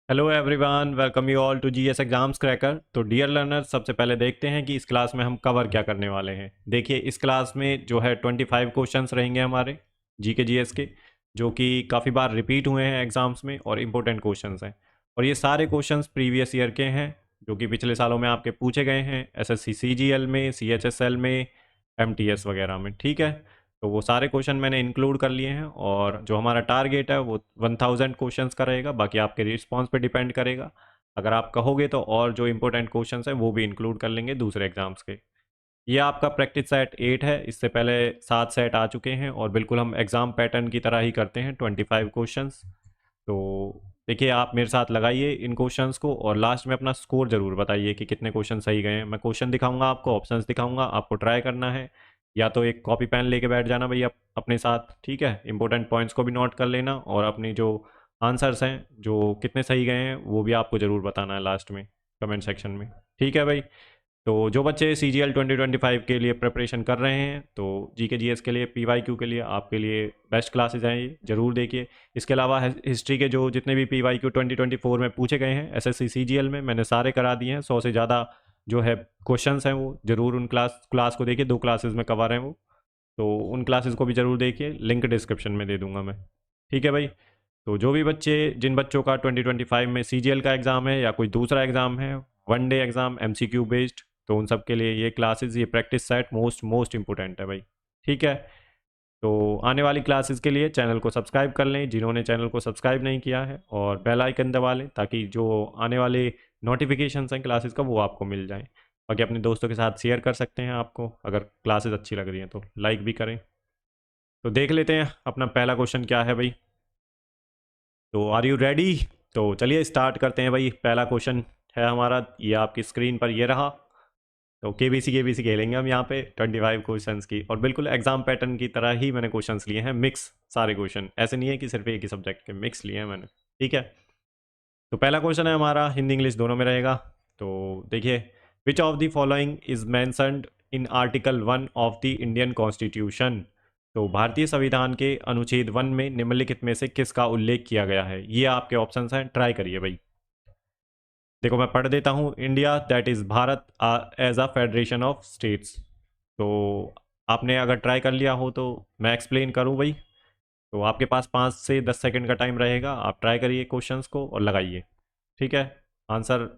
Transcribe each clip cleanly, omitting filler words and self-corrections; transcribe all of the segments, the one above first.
Hello everyone, welcome you all to GS exams cracker. तो dear learner, सबसे पहले देखते हैं कि इस क्लास में हम कवर क्या करने वाले हैं। देखिए, इस क्लास में जो है 25 क्वेश्चंस रहेंगे हमारे जी के जीएस के, जो कि काफ़ी बार रिपीट हुए हैं एग्जाम्स में और इम्पोर्टेंट क्वेश्चंस हैं। और ये सारे क्वेश्चंस प्रीवियस ईयर के हैं, जो कि पिछले सालों में आपके पूछे गए हैं एसएससी सीजीएल में, सीएचएसएल में, एमटीएस वगैरह में। ठीक है, तो वो सारे क्वेश्चन मैंने इंक्लूड कर लिए हैं और जो हमारा टारगेट है वो 1000 क्वेश्चंस का रहेगा। बाकी आपके रिस्पॉन्स पे डिपेंड करेगा। अगर आप कहोगे तो और जो इंपॉर्टेंट क्वेश्चंस हैं वो भी इंक्लूड कर लेंगे दूसरे एग्जाम्स के। ये आपका प्रैक्टिस सेट 8 है। इससे पहले 7 सेट आ चुके हैं और बिल्कुल हम एग्ज़ाम पैटर्न की तरह ही करते हैं, 25 क्वेश्चंस। तो देखिए, आप मेरे साथ लगाइए इन क्वेश्चंस को और लास्ट में अपना स्कोर ज़रूर बताइए कि कितने क्वेश्चन सही गए हैं। मैं क्वेश्चन दिखाऊंगा आपको, ऑप्शंस दिखाऊंगा, आपको ट्राई करना है। या तो एक कॉपी पेन लेके बैठ जाना भाई अपने साथ। ठीक है, इंपॉर्टेंट पॉइंट्स को भी नोट कर लेना और अपनी जो आंसर्स हैं जो कितने सही गए हैं वो भी आपको ज़रूर बताना है लास्ट में कमेंट सेक्शन में। ठीक है भाई। तो जो बच्चे सी जी एल 2025 के लिए प्रिपरेशन कर रहे हैं, तो जी के जी एस के लिए, पी वाई क्यू के लिए आपके लिए बेस्ट क्लासेज हैं, ये ज़रूर देखिए। इसके अलावा हिस्ट्री के जो जितने भी पी वाई क्यू 2024 में पूछे गए हैं एस एस सी सी जी एल में, मैंने सारे करा दिए हैं। 100 से ज़्यादा जो है क्वेश्चंस हैं वो ज़रूर उन क्लास को देखिए। 2 क्लासेज में कवर हैं वो, तो उन क्लासेस को भी ज़रूर देखिए। लिंक डिस्क्रिप्शन में दे दूंगा मैं। ठीक है भाई। तो जो भी बच्चे, जिन बच्चों का 2025 में सीजीएल का एग्ज़ाम है या कोई दूसरा एग्ज़ाम है, one day exam MCQ based, तो उन सब के लिए ये क्लासेस, ये practice set most most important है भाई। ठीक है। तो आने वाली क्लासेस के लिए चैनल को सब्सक्राइब कर लें जिन्होंने चैनल को सब्सक्राइब नहीं किया है, और बेल आइकन दबा लें ताकि जो आने वाले नोटिफिकेशंस हैं क्लासेस का वो आपको मिल जाए। बाकी अपने दोस्तों के साथ शेयर कर सकते हैं आपको, अगर क्लासेस अच्छी लग रही हैं तो लाइक भी करें। तो देख लेते हैं अपना पहला क्वेश्चन क्या है भाई। तो आर यू रेडी? तो चलिए स्टार्ट करते हैं भाई। पहला क्वेश्चन है हमारा, ये आपकी स्क्रीन पर ये रहा। तो के बी सी खेलेंगे हम यहाँ पे 25 क्वेश्चंस की, और बिल्कुल एग्जाम पैटर्न की तरह ही मैंने क्वेश्चंस लिए हैं, मिक्स सारे क्वेश्चन। ऐसे नहीं है कि सिर्फ एक ही सब्जेक्ट के, मिक्स लिए हैं मैंने। ठीक है। तो पहला क्वेश्चन है हमारा, हिंदी इंग्लिश दोनों में रहेगा। तो देखिए, विच of the following is mentioned in article 1 of the Indian constitution. तो भारतीय संविधान के अनुच्छेद 1 में निम्नलिखित में से किसका उल्लेख किया गया है। ये आपके ऑप्शंस हैं, ट्राई करिए भाई। देखो मैं पढ़ देता हूँ। India that is Bharat as a federation of states. तो आपने अगर ट्राई कर लिया हो तो मैं एक्सप्लेन करूँ भाई। तो आपके पास 5 से 10 सेकंड का टाइम रहेगा, आप ट्राई करिए क्वेश्चंस को और लगाइए। ठीक है। आंसर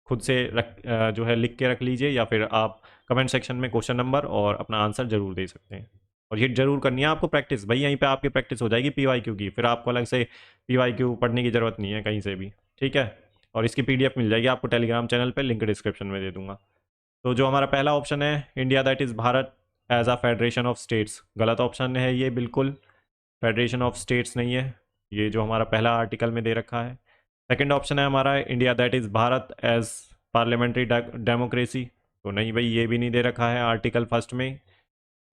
खुद से जो है लिख के रख लीजिए, या फिर आप कमेंट सेक्शन में क्वेश्चन नंबर और अपना आंसर जरूर दे सकते हैं। और ये जरूर करनी है आपको प्रैक्टिस भाई, यहीं पे आपकी प्रैक्टिस हो जाएगी पी वाई क्यू की। फिर आपको अलग से पी वाई क्यू पढ़ने की ज़रूरत नहीं है कहीं से भी। ठीक है। और इसकी पीडीएफ मिल जाएगी आपको टेलीग्राम चैनल पे, लिंक डिस्क्रिप्शन में दे दूंगा। तो जो हमारा पहला ऑप्शन है, India that is Bharat as a federation of states, गलत ऑप्शन है ये बिल्कुल। फेडरेशन ऑफ स्टेट्स नहीं है ये, जो हमारा पहला आर्टिकल में दे रखा है। सेकंड ऑप्शन है हमारा, India that is Bharat as parliamentary democracy. तो नहीं भाई, ये भी नहीं दे रखा है आर्टिकल फर्स्ट में।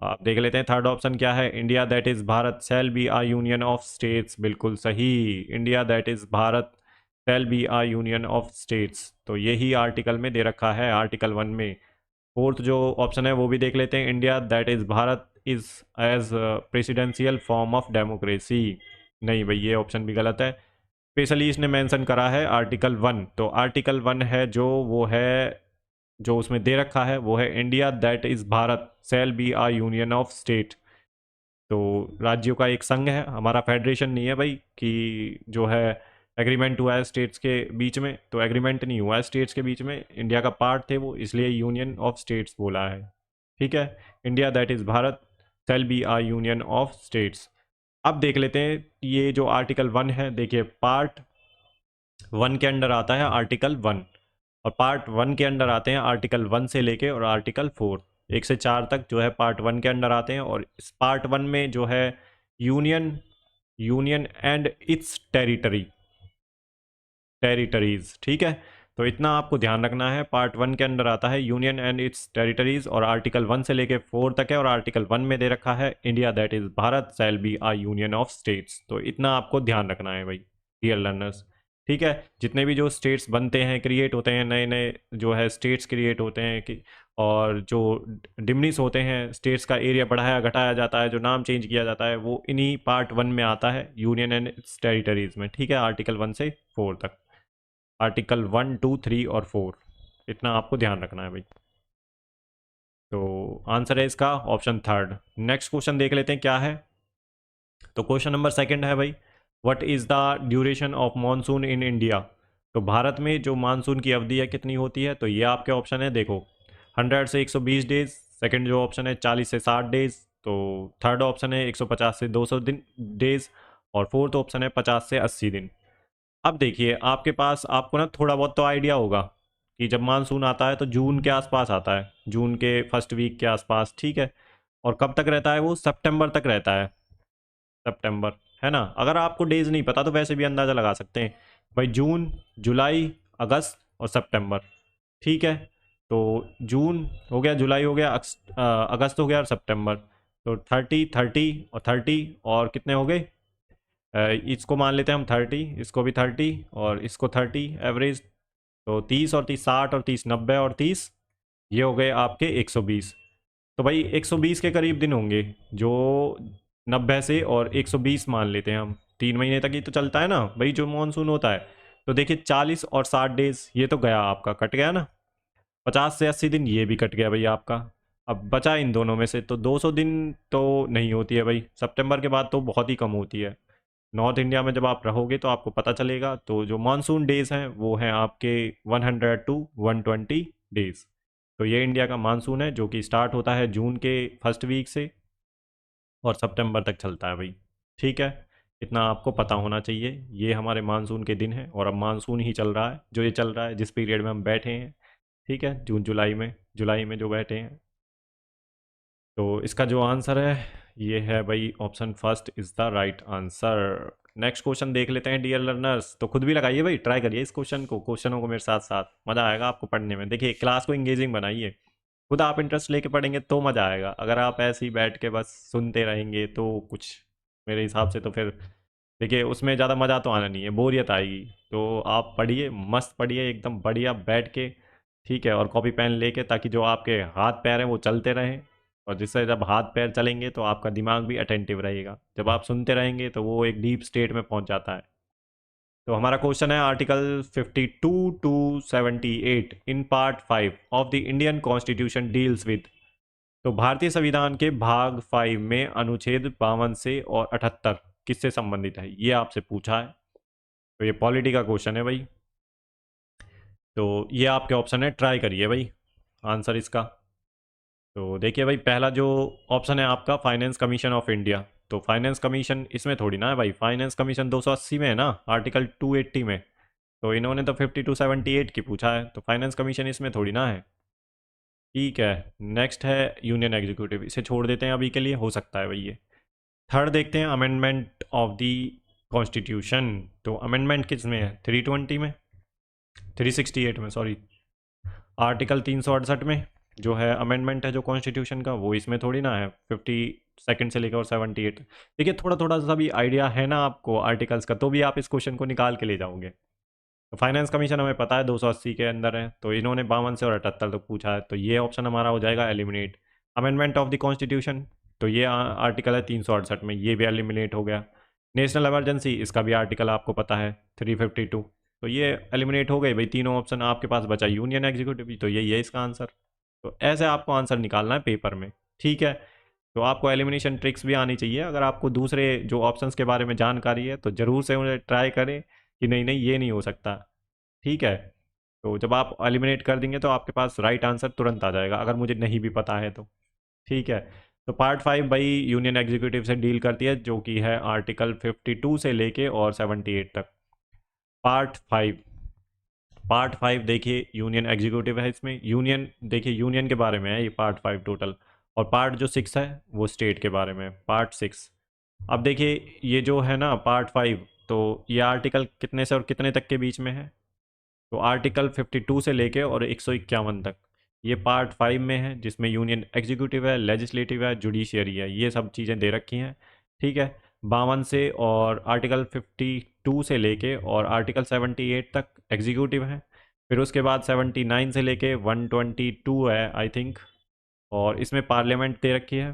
आप देख लेते हैं थर्ड ऑप्शन क्या है, India that is Bharat shall be a union of states. बिल्कुल सही, India that is Bharat shall be a union of states. तो यही आर्टिकल में दे रखा है, आर्टिकल 1 में। फोर्थ जो ऑप्शन है वो भी देख लेते हैं, India that is Bharat is as presidential form of democracy. नहीं भाई, ये ऑप्शन भी गलत है। स्पेशली इसने मेंशन करा है आर्टिकल 1। तो आर्टिकल 1 है जो, वो है जो उसमें दे रखा है वो है, India that is Bharat shall be a union of state. तो राज्यों का एक संघ है हमारा, फेडरेशन नहीं है भाई कि जो है एग्रीमेंट हुआ है स्टेट्स के बीच में। तो एग्रीमेंट नहीं हुआ है स्टेट्स के बीच में, इंडिया का पार्ट थे वो, इसलिए यूनियन ऑफ स्टेट्स बोला है। ठीक है। India that is Bharat shall be a union of states. अब देख लेते हैं ये जो आर्टिकल 1 है। देखिए, पार्ट 1 के अंडर आता है आर्टिकल 1, और पार्ट 1 के अंडर आते हैं आर्टिकल 1 से लेके और आर्टिकल 4, 1 से 4 तक जो है पार्ट 1 के अंडर आते हैं। और इस पार्ट 1 में जो है union, union and it's territories. ठीक है। तो इतना आपको ध्यान रखना है, पार्ट 1 के अंडर आता है यूनियन एंड इट्स टेरिटरीज, और आर्टिकल 1 से लेके 4 तक है। और आर्टिकल 1 में दे रखा है, India that is Bharat shall be a union of states. तो इतना आपको ध्यान रखना है भाई डियर लर्नर्स। ठीक है। जितने भी जो स्टेट्स बनते हैं, क्रिएट होते हैं, नए नए जो है स्टेट्स क्रिएट होते हैं कि, और जो डिमनिस होते हैं, स्टेट्स का एरिया बढ़ाया घटाया जाता है, जो नाम चेंज किया जाता है, वो इन्हीं पार्ट 1 में आता है, यूनियन एंड इट्स टेरिटरीज में। ठीक है, आर्टिकल 1 से 4 तक। आर्टिकल 1, 2, 3 और 4, इतना आपको ध्यान रखना है भाई। तो आंसर है इसका ऑप्शन थर्ड। नेक्स्ट क्वेश्चन देख लेते हैं क्या है। तो क्वेश्चन नंबर सेकंड है भाई, what is the duration of monsoon in India. तो भारत में जो मानसून की अवधि है कितनी होती है, तो ये आपके ऑप्शन है देखो, 100 से 120 डेज, सेकंड जो ऑप्शन है 40 से 60 डेज, तो थर्ड ऑप्शन है 150 से 200 दिन डेज, और फोर्थ ऑप्शन है 50 से 80 दिन। अब देखिए आपके पास, आपको ना थोड़ा बहुत तो आइडिया होगा कि जब मानसून आता है तो जून के आसपास आता है, जून के फर्स्ट वीक के आसपास, ठीक है। और कब तक रहता है वो, सितंबर तक रहता है, सितंबर, है ना। अगर आपको डेज नहीं पता तो वैसे भी अंदाज़ा लगा सकते हैं भाई, जून, जुलाई, अगस्त और सितंबर, ठीक है। तो जून हो गया, जुलाई हो गया, अगस्त हो गया और सितंबर, तो 30, 30 और 30 और कितने हो गए, इसको मान लेते हैं हम 30, इसको भी 30 और इसको 30 एवरेज, तो 30 और 30 60 और 30 90 और 30 ये हो गए आपके 120। तो भाई 120 के करीब दिन होंगे जो 90 से, और 120 मान लेते हैं हम, 3 महीने तक ही तो चलता है ना भाई जो मानसून होता है। तो देखिए 40 और 60 डेज ये तो गया आपका, कट गया ना, 50 से 80 दिन ये भी कट गया भाई आपका। अब बचा इन दोनों में से, तो 200 दिन तो नहीं होती है भाई, सितंबर के बाद तो बहुत ही कम होती है। नॉर्थ इंडिया में जब आप रहोगे तो आपको पता चलेगा, तो जो मानसून डेज हैं वो हैं आपके 100 to 120 डेज। तो ये इंडिया का मानसून है जो कि स्टार्ट होता है जून के फर्स्ट वीक से और सितंबर तक चलता है भाई, ठीक है। इतना आपको पता होना चाहिए, ये हमारे मानसून के दिन हैं, और अब मानसून ही चल रहा है, जो ये चल रहा है जिस पीरियड में हम बैठे हैं, ठीक है, जून जुलाई में जो बैठे हैं। तो इसका जो आंसर है ये है भाई, option first is the right answer. Next question देख लेते हैं डियर लर्नर्स। तो खुद भी लगाइए भाई, ट्राई करिए इस क्वेश्चनों को मेरे साथ साथ, मज़ा आएगा आपको पढ़ने में। देखिए क्लास को इंगेजिंग बनाइए, खुद आप इंटरेस्ट लेके पढ़ेंगे तो मज़ा आएगा। अगर आप ऐसे ही बैठ के बस सुनते रहेंगे तो कुछ, मेरे हिसाब से तो फिर देखिए उसमें ज़्यादा मज़ा तो आना नहीं है, बोरियत आएगी। तो आप पढ़िए, मस्त पढ़िए एकदम बढ़िया बैठ के, ठीक है, और कॉपी पेन लेके, ताकि जो आपके हाथ पैर हैं वो चलते रहें, और जिससे जब हाथ पैर चलेंगे तो आपका दिमाग भी अटेंटिव रहेगा। जब आप सुनते रहेंगे तो वो एक डीप स्टेट में पहुंच जाता है। तो हमारा क्वेश्चन है article 52 to 78 in part 5 of the Indian constitution deals with. तो भारतीय संविधान के भाग 5 में अनुच्छेद 52 से और 78 किससे संबंधित है, ये आपसे पूछा है। तो ये पॉलिटी का क्वेश्चन है भाई। तो ये आपके ऑप्शन है, ट्राई करिए भाई आंसर इसका। तो देखिए भाई, पहला जो ऑप्शन है आपका फाइनेंस कमीशन ऑफ इंडिया। तो फाइनेंस कमीशन इसमें थोड़ी ना है भाई, फाइनेंस कमीशन 280 में है ना, आर्टिकल 280 में। तो इन्होंने तो 5278 की पूछा है, तो फाइनेंस कमीशन इसमें थोड़ी ना है। ठीक है, नेक्स्ट है यूनियन एग्जीक्यूटिव, इसे छोड़ देते हैं अभी के लिए, हो सकता है भाई ये। थर्ड देखते हैं, अमेंडमेंट ऑफ द कॉन्स्टिट्यूशन। तो अमेंडमेंट किस में है, 320 में, 368 में सॉरी, आर्टिकल 368 में जो है अमेंडमेंट है जो कॉन्स्टिट्यूशन का, वो इसमें थोड़ी ना है, 52 से लेकर और 78। देखिए थोड़ा थोड़ा सा भी आइडिया है ना आपको आर्टिकल्स का, तो भी आप इस क्वेश्चन को निकाल के ले जाओगे। तो फाइनेंस कमीशन हमें पता है 280 के अंदर है, तो इन्होंने 52 से और 78 तक पूछा है, तो ये ऑप्शन हमारा हो जाएगा eliminate. Amendment of the constitution, तो ये आर्टिकल है 368 में, ये भी एलिमिनेट हो गया। नेशनल इमरजेंसी, इसका भी आर्टिकल आपको पता है 352, तो ये एलिमिनेट हो गए भाई तीनों ऑप्शन। आपके पास बचा यूनियन एग्जीक्यूटिव, तो यही है इसका आंसर। तो ऐसे आपको आंसर निकालना है पेपर में, ठीक है। तो आपको एलिमिनेशन ट्रिक्स भी आनी चाहिए, अगर आपको दूसरे जो ऑप्शंस के बारे में जानकारी है तो ज़रूर से उन्हें ट्राई करें कि नहीं नहीं ये नहीं हो सकता, ठीक है। तो जब आप एलिमिनेट कर देंगे तो आपके पास राइट आंसर तुरंत आ जाएगा, अगर मुझे नहीं भी पता है तो, ठीक है। तो पार्ट 5 भाई यूनियन एग्जीक्यूटिव से डील करती है, जो कि है आर्टिकल 52 से लेके और 78 तक। पार्ट 5 देखिए यूनियन एग्जीक्यूटिव है, इसमें यूनियन देखिए यूनियन के बारे में है ये पार्ट 5 टोटल। और पार्ट जो 6 है वो स्टेट के बारे में, पार्ट 6। अब देखिए ये जो है ना पार्ट 5, तो ये आर्टिकल कितने से और कितने तक के बीच में है, तो आर्टिकल 52 से लेके और 151 तक ये पार्ट 5 में है, जिसमें यूनियन एग्जीक्यूटिव है, लेजिस्लेटिव है, जुडिशियरी है, ये सब चीज़ें दे रखी हैं, ठीक है। 52 से और आर्टिकल 52 से लेके और आर्टिकल 78 तक एग्जीक्यूटिव है। फिर उसके बाद 79 से लेके 122 है आई थिंक, और इसमें पार्लियामेंट दे रखी है,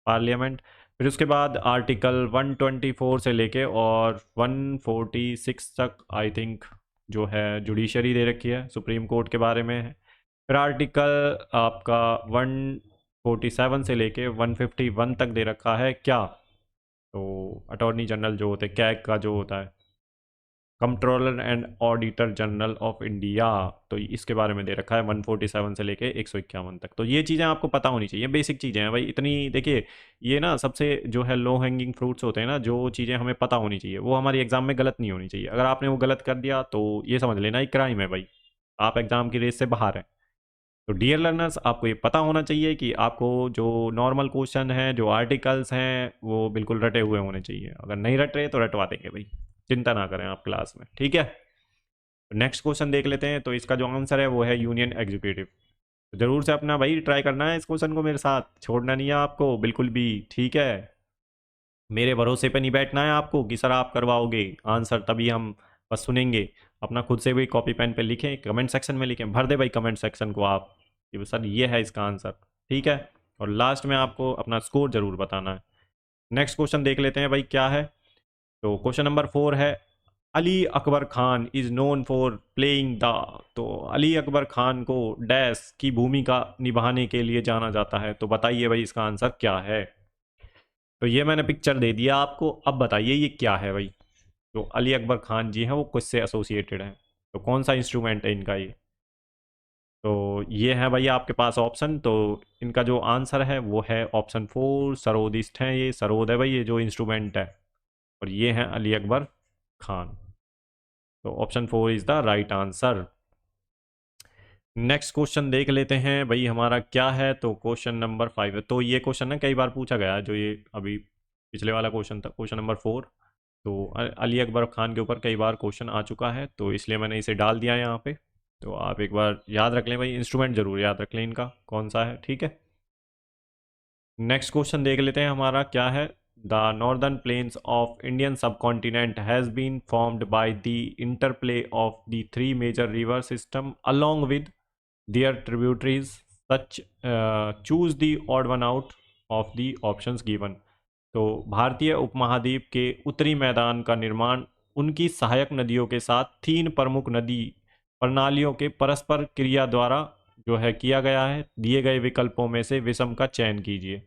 पार्लियामेंट। फिर उसके बाद आर्टिकल 124 से लेके और 146 तक आई थिंक, जो है जुडिशरी दे रखी है, सुप्रीम कोर्ट के बारे में है। फिर आर्टिकल आपका 147 से लेके 151 तक दे रखा है क्या, तो अटॉर्नी जनरल जो होते हैं, कैग का जो होता है, controller and auditor general of India, तो इसके बारे में दे रखा है 147 से लेके 151 तक। तो ये चीज़ें आपको पता होनी चाहिए, बेसिक चीज़ें हैं भाई इतनी। देखिए ये ना सबसे जो है लो हैंगिंग फ्रूट्स होते हैं ना, जो चीज़ें हमें पता होनी चाहिए वो हमारी एग्जाम में गलत नहीं होनी चाहिए। अगर आपने वो गलत कर दिया तो ये समझ लेना एक क्राइम है भाई, आप एग्जाम की रेस से बाहर हैं। तो डियर लर्नर्स, आपको ये पता होना चाहिए कि आपको जो नॉर्मल क्वेश्चन हैं, जो आर्टिकल्स हैं, वो बिल्कुल रटे हुए होने चाहिए। अगर नहीं रट रहे तो रटवा देंगे भाई, चिंता ना करें आप क्लास में, ठीक है। नेक्स्ट क्वेश्चन देख लेते हैं। तो इसका जो आंसर है वो है यूनियन एग्जीक्यूटिव। तो जरूर से अपना भाई ट्राई करना है इस क्वेश्चन को, मेरे साथ छोड़ना नहीं है आपको बिल्कुल भी, ठीक है। मेरे भरोसे पे नहीं बैठना है आपको कि सर आप करवाओगे आंसर तभी हम बस सुनेंगे। अपना खुद से भी कॉपी पेन पे लिखें, कमेंट सेक्शन में लिखें, भर दे भाई कमेंट सेक्शन को आप कि सर ये है इसका आंसर, ठीक है। और लास्ट में आपको अपना स्कोर जरूर बताना है। नेक्स्ट क्वेश्चन देख लेते हैं भाई क्या है। तो क्वेश्चन नंबर 4 है, Ali Akbar Khan is known for playing the, तो अली अकबर खान को डैश की भूमिका निभाने के लिए जाना जाता है। तो बताइए भाई इसका आंसर क्या है। तो ये मैंने पिक्चर दे दिया आपको, अब बताइए ये क्या है भाई। तो अली अकबर खान जी हैं वो किससे एसोसिएटेड हैं, तो कौन सा इंस्ट्रूमेंट है इनका ये। तो ये है भाई आपके पास ऑप्शन। तो इनका जो आंसर है वो है ऑप्शन 4, सरोदिस्ट हैं ये, सरोद है भाई ये जो इंस्ट्रूमेंट है, और ये हैं अली अकबर खान। तो option 4 is the right answer. Next question देख लेते हैं भाई हमारा क्या है। तो क्वेश्चन नंबर 5 है। तो ये क्वेश्चन ना कई बार पूछा गया है, जो ये अभी पिछले वाला क्वेश्चन था, क्वेश्चन नंबर 4। तो अली अकबर खान के ऊपर कई बार क्वेश्चन आ चुका है, तो इसलिए मैंने इसे डाल दिया है यहाँ पे। तो आप एक बार याद रख लें भाई, इंस्ट्रूमेंट जरूर याद रख लें इनका कौन सा है, ठीक है। नेक्स्ट क्वेश्चन देख लेते हैं हमारा क्या है। The northern plains of Indian subcontinent has been formed by the interplay of the three major river system along with their tributaries such choose the odd one out of the options given। तो भारतीय उपमहाद्वीप के उत्तरी मैदान का निर्माण उनकी सहायक नदियों के साथ तीन प्रमुख नदी प्रणालियों के परस्पर क्रिया द्वारा जो है किया गया है। दिए गए विकल्पों में से विषम का चयन कीजिए।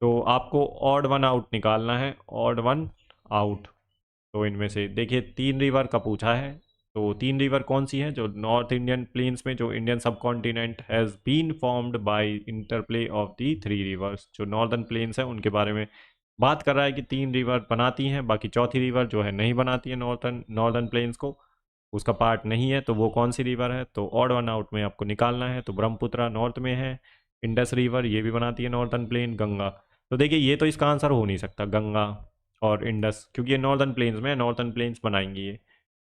तो आपको ऑड वन आउट निकालना है, ऑड वन आउट। तो इनमें से देखिए 3 रिवर का पूछा है। तो 3 रिवर कौन सी हैं, जो नॉर्थ इंडियन प्लेन्स में जो Indian subcontinent has been formed by interplay of the 3 rivers, जो नॉर्दर्न प्लेन्स हैं उनके बारे में बात कर रहा है कि 3 रिवर बनाती हैं, बाकी चौथी रिवर जो है नहीं बनाती है नॉर्थर्न नॉर्दर्न प्लेन्स को, उसका पार्ट नहीं है। तो वो कौन सी रिवर है, तो ऑड वन आउट में आपको निकालना है। तो ब्रह्मपुत्रा नॉर्थ में है, इंडस रिवर ये भी बनाती है नॉर्दर्न प्लेन, गंगा। तो देखिए ये तो इसका आंसर हो नहीं सकता गंगा और इंडस, क्योंकि ये नॉर्दर्न प्लेन्स में है, नॉर्दर्न प्लेन्स बनाएंगी ये।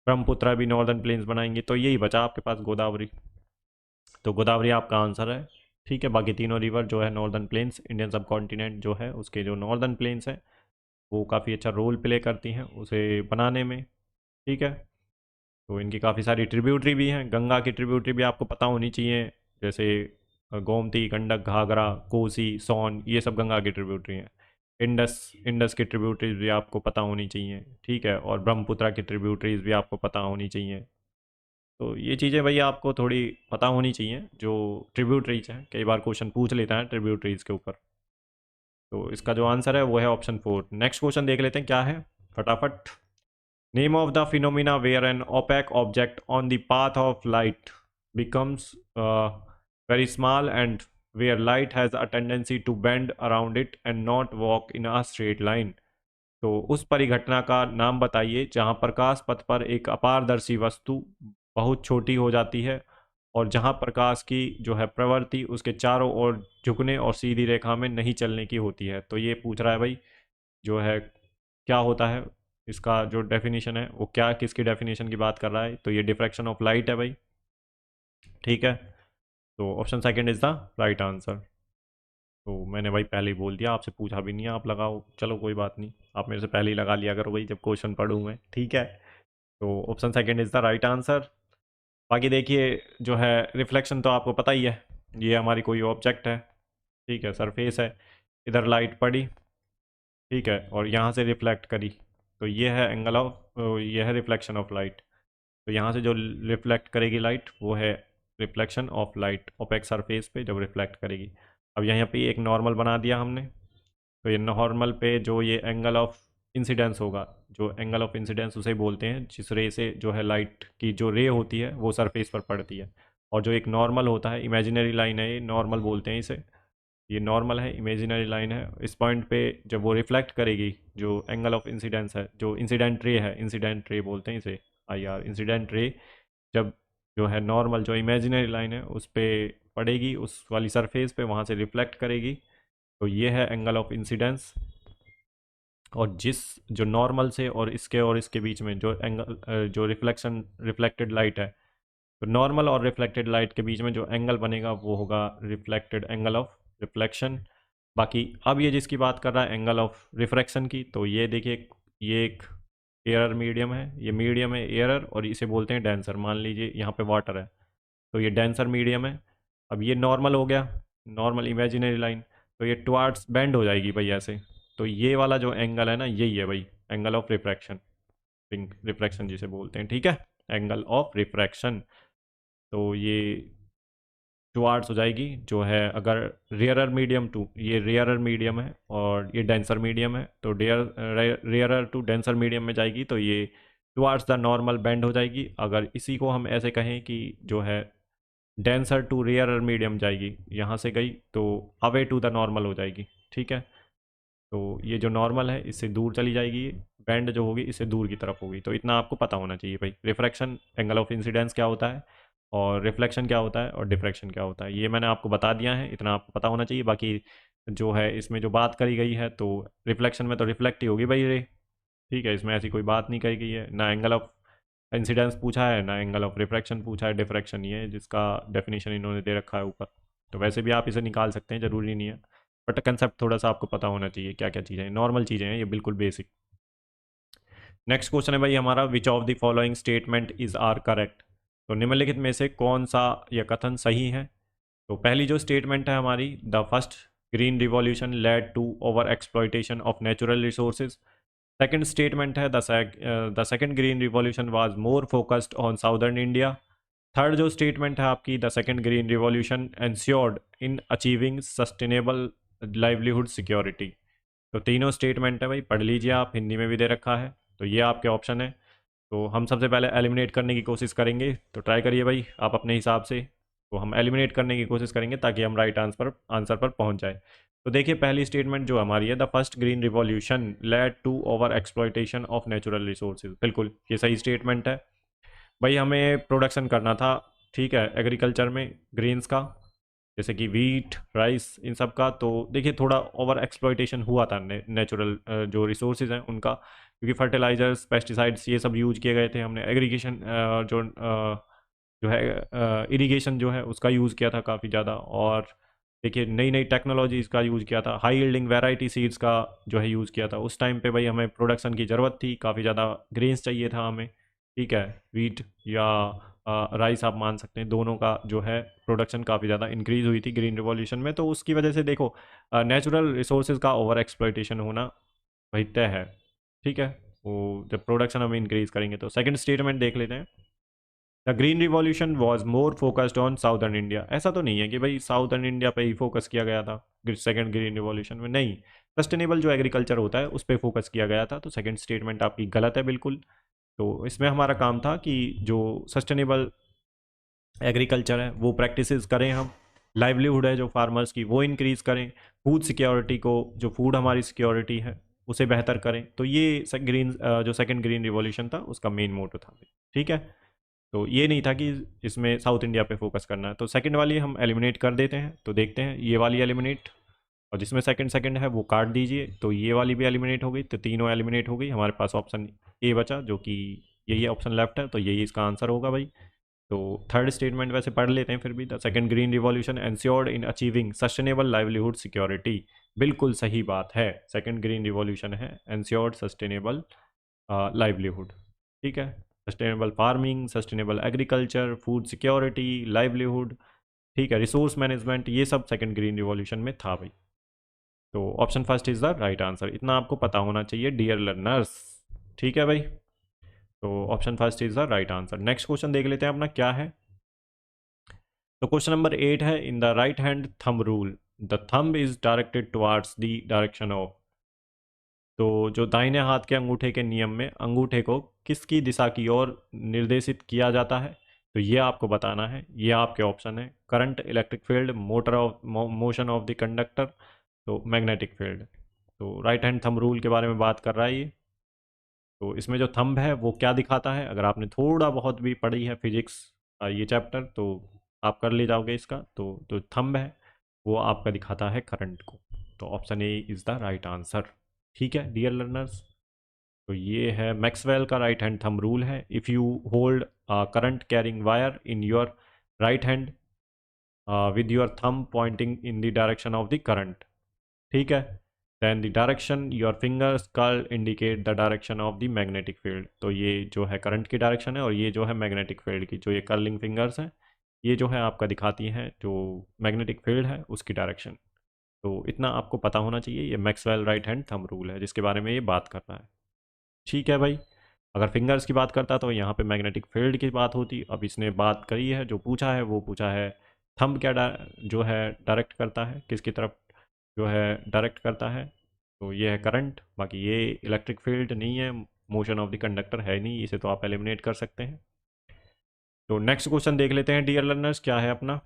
ब्रह्मपुत्रा भी नॉर्दर्न प्लेन्स बनाएंगे, तो यही बचा आपके पास गोदावरी। तो गोदावरी आपका आंसर है, ठीक है। बाकी तीनों रिवर जो है नॉर्दर्न प्लेन्स, इंडियन सब कॉन्टिनेंट जो है उसके जो नॉर्दर्न प्लेन्स हैं वो काफ़ी अच्छा रोल प्ले करती हैं उसे बनाने में, ठीक है। तो इनकी काफ़ी सारी ट्रिब्यूटरी भी हैं, गंगा की ट्रिब्यूटरी भी आपको पता होनी चाहिए, जैसे गोमती, गंडक, घाघरा, कोसी, सोन, ये सब गंगा की ट्रिब्यूटरी हैं। इंडस इंडस की ट्रिब्यूटरीज भी आपको पता होनी चाहिए, ठीक है। और ब्रह्मपुत्रा की ट्रिब्यूटरीज भी आपको पता होनी चाहिए। तो ये चीज़ें भाई आपको थोड़ी पता होनी चाहिए, जो ट्रिब्यूटरीज हैं, कई बार क्वेश्चन पूछ लेता है ट्रिब्यूटरीज के ऊपर। तो इसका जो आंसर है वो है ऑप्शन 4। नेक्स्ट क्वेश्चन देख लेते हैं क्या है फटाफट। Name of the phenomena where an opaque object on the path of light becomes very small and where light has a tendency to bend around it and not walk in a straight line। तो उस परिघटना का नाम बताइए जहाँ प्रकाश पथ पर एक अपारदर्शी वस्तु बहुत छोटी हो जाती है और जहाँ प्रकाश की जो है प्रवृत्ति उसके चारों ओर झुकने और सीधी रेखा में नहीं चलने की होती है। तो ये पूछ रहा है भाई जो है क्या होता है, इसका जो डेफिनेशन है वो क्या, किसकी डेफिनेशन की बात कर रहा है। तो ये डिफ्रैक्शन ऑफ लाइट है भाई, ठीक है। तो option second is the right answer. तो मैंने भाई पहले ही बोल दिया, आपसे पूछा भी नहीं है, आप लगाओ, चलो कोई बात नहीं, आप मेरे से पहले ही लगा लिया करो भाई जब क्वेश्चन पढ़ूँ मैं, ठीक है। तो option second is the right answer. बाकी देखिए जो है रिफ्लेक्शन तो आपको पता ही है, ये हमारी कोई ऑब्जेक्ट है, ठीक है, सरफेस है, इधर लाइट पड़ी, ठीक है, और यहाँ से रिफ्लेक्ट करी, तो ये है एंगल ऑफ, ये है रिफ्लेक्शन ऑफ लाइट। तो यहाँ से जो रिफ्लेक्ट करेगी लाइट वो है reflection of light opaque surface पे जब रिफ्लेक्ट करेगी। अब यहाँ पे एक नॉर्मल बना दिया हमने, तो ये नॉर्मल पे जो ये एंगल ऑफ इंसिडेंस होगा, जो एंगल ऑफ इंसिडेंस उसे बोलते हैं जिस रे से जो है लाइट की जो रे होती है वो सरफेस पर पड़ती है। और जो एक नॉर्मल होता है, इमेजिनरी लाइन है, ये नॉर्मल बोलते हैं इसे, ये नॉर्मल है, इमेजिनरी लाइन है। इस पॉइंट पे जब वो रिफ्लेक्ट करेगी, जो एंगल ऑफ इंसिडेंस है, जो इंसिडेंट रे है, इंसिडेंट रे बोलते हैं इसे, IR इंसिडेंट रे, जब जो है नॉर्मल जो इमेजिनरी लाइन है उस पर पड़ेगी, उस वाली सरफेस पे, वहाँ से रिफ्लेक्ट करेगी, तो ये है एंगल ऑफ इंसिडेंस। और जिस जो नॉर्मल से और इसके बीच में जो एंगल जो रिफ्लेक्टेड लाइट है, तो नॉर्मल और रिफ्लेक्टेड लाइट के बीच में जो एंगल बनेगा वो होगा रिफ्लेक्टेड एंगल ऑफ रिफ्लेक्शन। बाकी अब ये जिसकी बात कर रहा है एंगल ऑफ रिफ्रैक्शन की, तो ये देखिए ये एक एरर मीडियम है, ये मीडियम है एरर, और इसे बोलते हैं डेंसर। मान लीजिए यहाँ पे वाटर है, तो ये डेंसर मीडियम है। अब ये नॉर्मल हो गया, नॉर्मल इमेजिनरी लाइन, तो ये टुवार्ड्स बेंड हो जाएगी भाई ऐसे। तो ये वाला जो एंगल है ना, यही है भाई एंगल ऑफ रिफ्रैक्शन, रिफ्रैक्शन जिसे बोलते हैं, ठीक है, एंगल ऑफ रिफ्रैक्शन। तो ये टुवार्ड्स हो जाएगी, जो है अगर रेयरर मीडियम टू, ये रेयरर मीडियम है और ये डेंसर मीडियम है, तो रेयरर टू डेंसर मीडियम में जाएगी, तो ये टुवार्ड्स द नॉर्मल बेंड हो जाएगी। अगर इसी को हम ऐसे कहें कि जो है डेंसर टू रेयरर मीडियम जाएगी, यहाँ से गई तो अवे टू द नॉर्मल हो जाएगी, ठीक है। तो ये जो नॉर्मल है इससे दूर चली जाएगी, बैंड जो होगी इससे दूर की तरफ होगी। तो इतना आपको पता होना चाहिए भाई, रिफ्रैक्शन एंगल ऑफ इंसिडेंस क्या होता है, और रिफ्लेक्शन क्या होता है, और डिफ्रैक्शन क्या होता है, ये मैंने आपको बता दिया है, इतना आपको पता होना चाहिए। बाकी जो है इसमें जो बात करी गई है, तो रिफ्लेक्शन में तो रिफ्लेक्ट ही होगी भाई रे, ठीक है, इसमें ऐसी कोई बात नहीं कही गई है, ना एंगल ऑफ इंसिडेंस पूछा है, ना एंगल ऑफ रिफ्रैक्शन पूछा है, डिफ्रैक्शन ये है जिसका डेफिनेशन इन्होंने दे रखा है ऊपर। तो वैसे भी आप इसे निकाल सकते हैं, ज़रूरी नहीं है, बट कंसेप्ट थोड़ा सा आपको पता होना चाहिए, क्या क्या चीज़ें हैं, नॉर्मल चीज़ें हैं ये, बिल्कुल बेसिक। नेक्स्ट क्वेश्चन है भाई हमारा, which of the following statement is are correct. तो निम्नलिखित में से कौन सा यह कथन सही है। तो पहली जो स्टेटमेंट है हमारी, the first green revolution led to over exploitation of natural resources. Second statement है, the second green revolution was more focused on southern India. Third जो स्टेटमेंट है आपकी, the second green revolution ensured in achieving sustainable livelihood security. तो तीनों statement है भाई, पढ़ लीजिए आप, हिंदी में भी दे रखा है, तो ये आपके ऑप्शन है। तो हम सबसे पहले एलिमिनेट करने की कोशिश करेंगे, तो ट्राई करिए भाई आप अपने हिसाब से। तो हम एलिमिनेट करने की कोशिश करेंगे ताकि हम राइट आंसर पर पहुंच जाए। तो देखिए पहली स्टेटमेंट जो हमारी है, the first green revolution led to over exploitation of natural resources, बिल्कुल ये सही स्टेटमेंट है भाई। हमें प्रोडक्शन करना था, ठीक है, एग्रीकल्चर में ग्रेन्स का, जैसे कि वीट, राइस, इन सब का। तो देखिए थोड़ा ओवर एक्सप्लॉयटेशन हुआ था नेचुरल जो रिसोर्सेज हैं उनका, क्योंकि फर्टिलाइजर्स, पेस्टिसाइड्स ये सब यूज़ किए गए थे। हमने एग्रीगेशन जो है इरिगेशन जो है उसका यूज़ किया था काफ़ी ज़्यादा, और देखिए नई नई टेक्नोलॉजीज़ का यूज़ किया था, हाई यील्डिंग वैरायटी सीड्स का जो है यूज़ किया था। उस टाइम पे भाई हमें प्रोडक्शन की ज़रूरत थी, काफ़ी ज़्यादा ग्रेन्स चाहिए था हमें, ठीक है, वीट या राइस आप मान सकते हैं, दोनों का जो है प्रोडक्शन काफ़ी ज़्यादा इंक्रीज़ हुई थी ग्रीन रिवॉल्यूशन में। तो उसकी वजह से देखो नेचुरल रिसोर्सेज का ओवर एक्सप्लॉयटेशन होना भाई तय है, ठीक है। वो जब प्रोडक्शन हम इंक्रीज़ करेंगे, तो सेकंड स्टेटमेंट देख लेते हैं, the green revolution was more focused on southern India. ऐसा तो नहीं है कि भाई साउदर्न इंडिया पे ही फोकस किया गया था सेकंड ग्रीन रिवॉल्यूशन में, नहीं, सस्टेनेबल जो एग्रीकल्चर होता है उस पर फोकस किया गया था। तो सेकंड स्टेटमेंट आपकी गलत है बिल्कुल। तो इसमें हमारा काम था कि जो सस्टेनेबल एग्रीकल्चर है वो प्रैक्टिसेस करें हम, लाइवलीहुड है जो फार्मर्स की वो इंक्रीज़ करें, फूड सिक्योरिटी को, जो फूड हमारी सिक्योरिटी है उसे बेहतर करें। तो ये जो सेकंड ग्रीन रिवॉल्यूशन था उसका मेन मोटो था, ठीक है। तो ये नहीं था कि इसमें साउथ इंडिया पे फोकस करना है। तो सेकंड वाली हम एलिमिनेट कर देते हैं, तो देखते हैं ये वाली एलिमिनेट, और जिसमें सेकंड सेकंड है वो काट दीजिए, तो ये वाली भी एलिमिनेट हो गई, तो तीनों एलिमिनेट हो गई। हमारे पास ऑप्शन ए बचा, जो कि यही ऑप्शन लेफ्ट है, तो यही इसका आंसर होगा भाई। तो थर्ड स्टेटमेंट वैसे पढ़ लेते हैं फिर भी, the second green revolution ensured in achieving sustainable livelihood security, बिल्कुल सही बात है, सेकंड ग्रीन रिवॉल्यूशन है एंश्योर्ड सस्टेनेबल लाइवलीहुड, ठीक है, sustainable farming, sustainable agriculture, food security, livelihood, ठीक है, रिसोर्स मैनेजमेंट, ये सब सेकंड ग्रीन रिवॉल्यूशन में था भाई। तो option first is the right answer, इतना आपको पता होना चाहिए डियर लर्नर्स, ठीक है भाई। तो option first is the right answer. Next question देख लेते हैं अपना क्या है। तो क्वेश्चन नंबर 8 है, in the right hand thumb rule the thumb is directed towards the direction of. तो जो दाहिने हाथ के अंगूठे के नियम में अंगूठे को किसकी दिशा की ओर निर्देशित किया जाता है, तो ये आपको बताना है। ये आपके ऑप्शन है, current, electric field, motor of motion of the conductor, तो मैग्नेटिक फील्ड। तो राइट हैंड थंब रूल के बारे में बात कर रहा है ये। तो इसमें जो थंब है वो क्या दिखाता है, अगर आपने थोड़ा बहुत भी पढ़ी है फिजिक्स ये चैप्टर तो आप कर ले जाओगे इसका। तो थंब है वो आपका दिखाता है करंट को। तो option A is the right answer. ठीक है डियर लर्नर्स, तो ये है मैक्सवेल का राइट हैंड थंब रूल है। If you hold current carrying wire in your right hand with your thumb pointing in the direction of the current, ठीक है, then the direction your fingers curl indicate the direction of the magnetic field. तो ये जो है current की direction है और ये जो है मैग्नेटिक फील्ड की, जो ये कर्लिंग फिंगर्स हैं ये जो है आपका दिखाती हैं जो मैग्नेटिक फील्ड है उसकी डायरेक्शन। तो इतना आपको पता होना चाहिए। ये Maxwell right hand thumb rule है जिसके बारे में ये बात कर रहा है। ठीक है भाई, अगर फिंगर्स की बात करता तो यहाँ पे मैग्नेटिक फील्ड की बात होती। अब इसने बात करी है, जो पूछा है वो पूछा है थंब क्या जो है डायरेक्ट करता है किसकी तरफ, जो है डायरेक्ट करता है, तो ये है करंट। बाकी ये इलेक्ट्रिक फील्ड नहीं है, मोशन ऑफ द कंडक्टर है नहीं, इसे तो आप एलिमिनेट कर सकते हैं। तो नेक्स्ट क्वेश्चन देख लेते हैं डियर लर्नर्स क्या है अपना।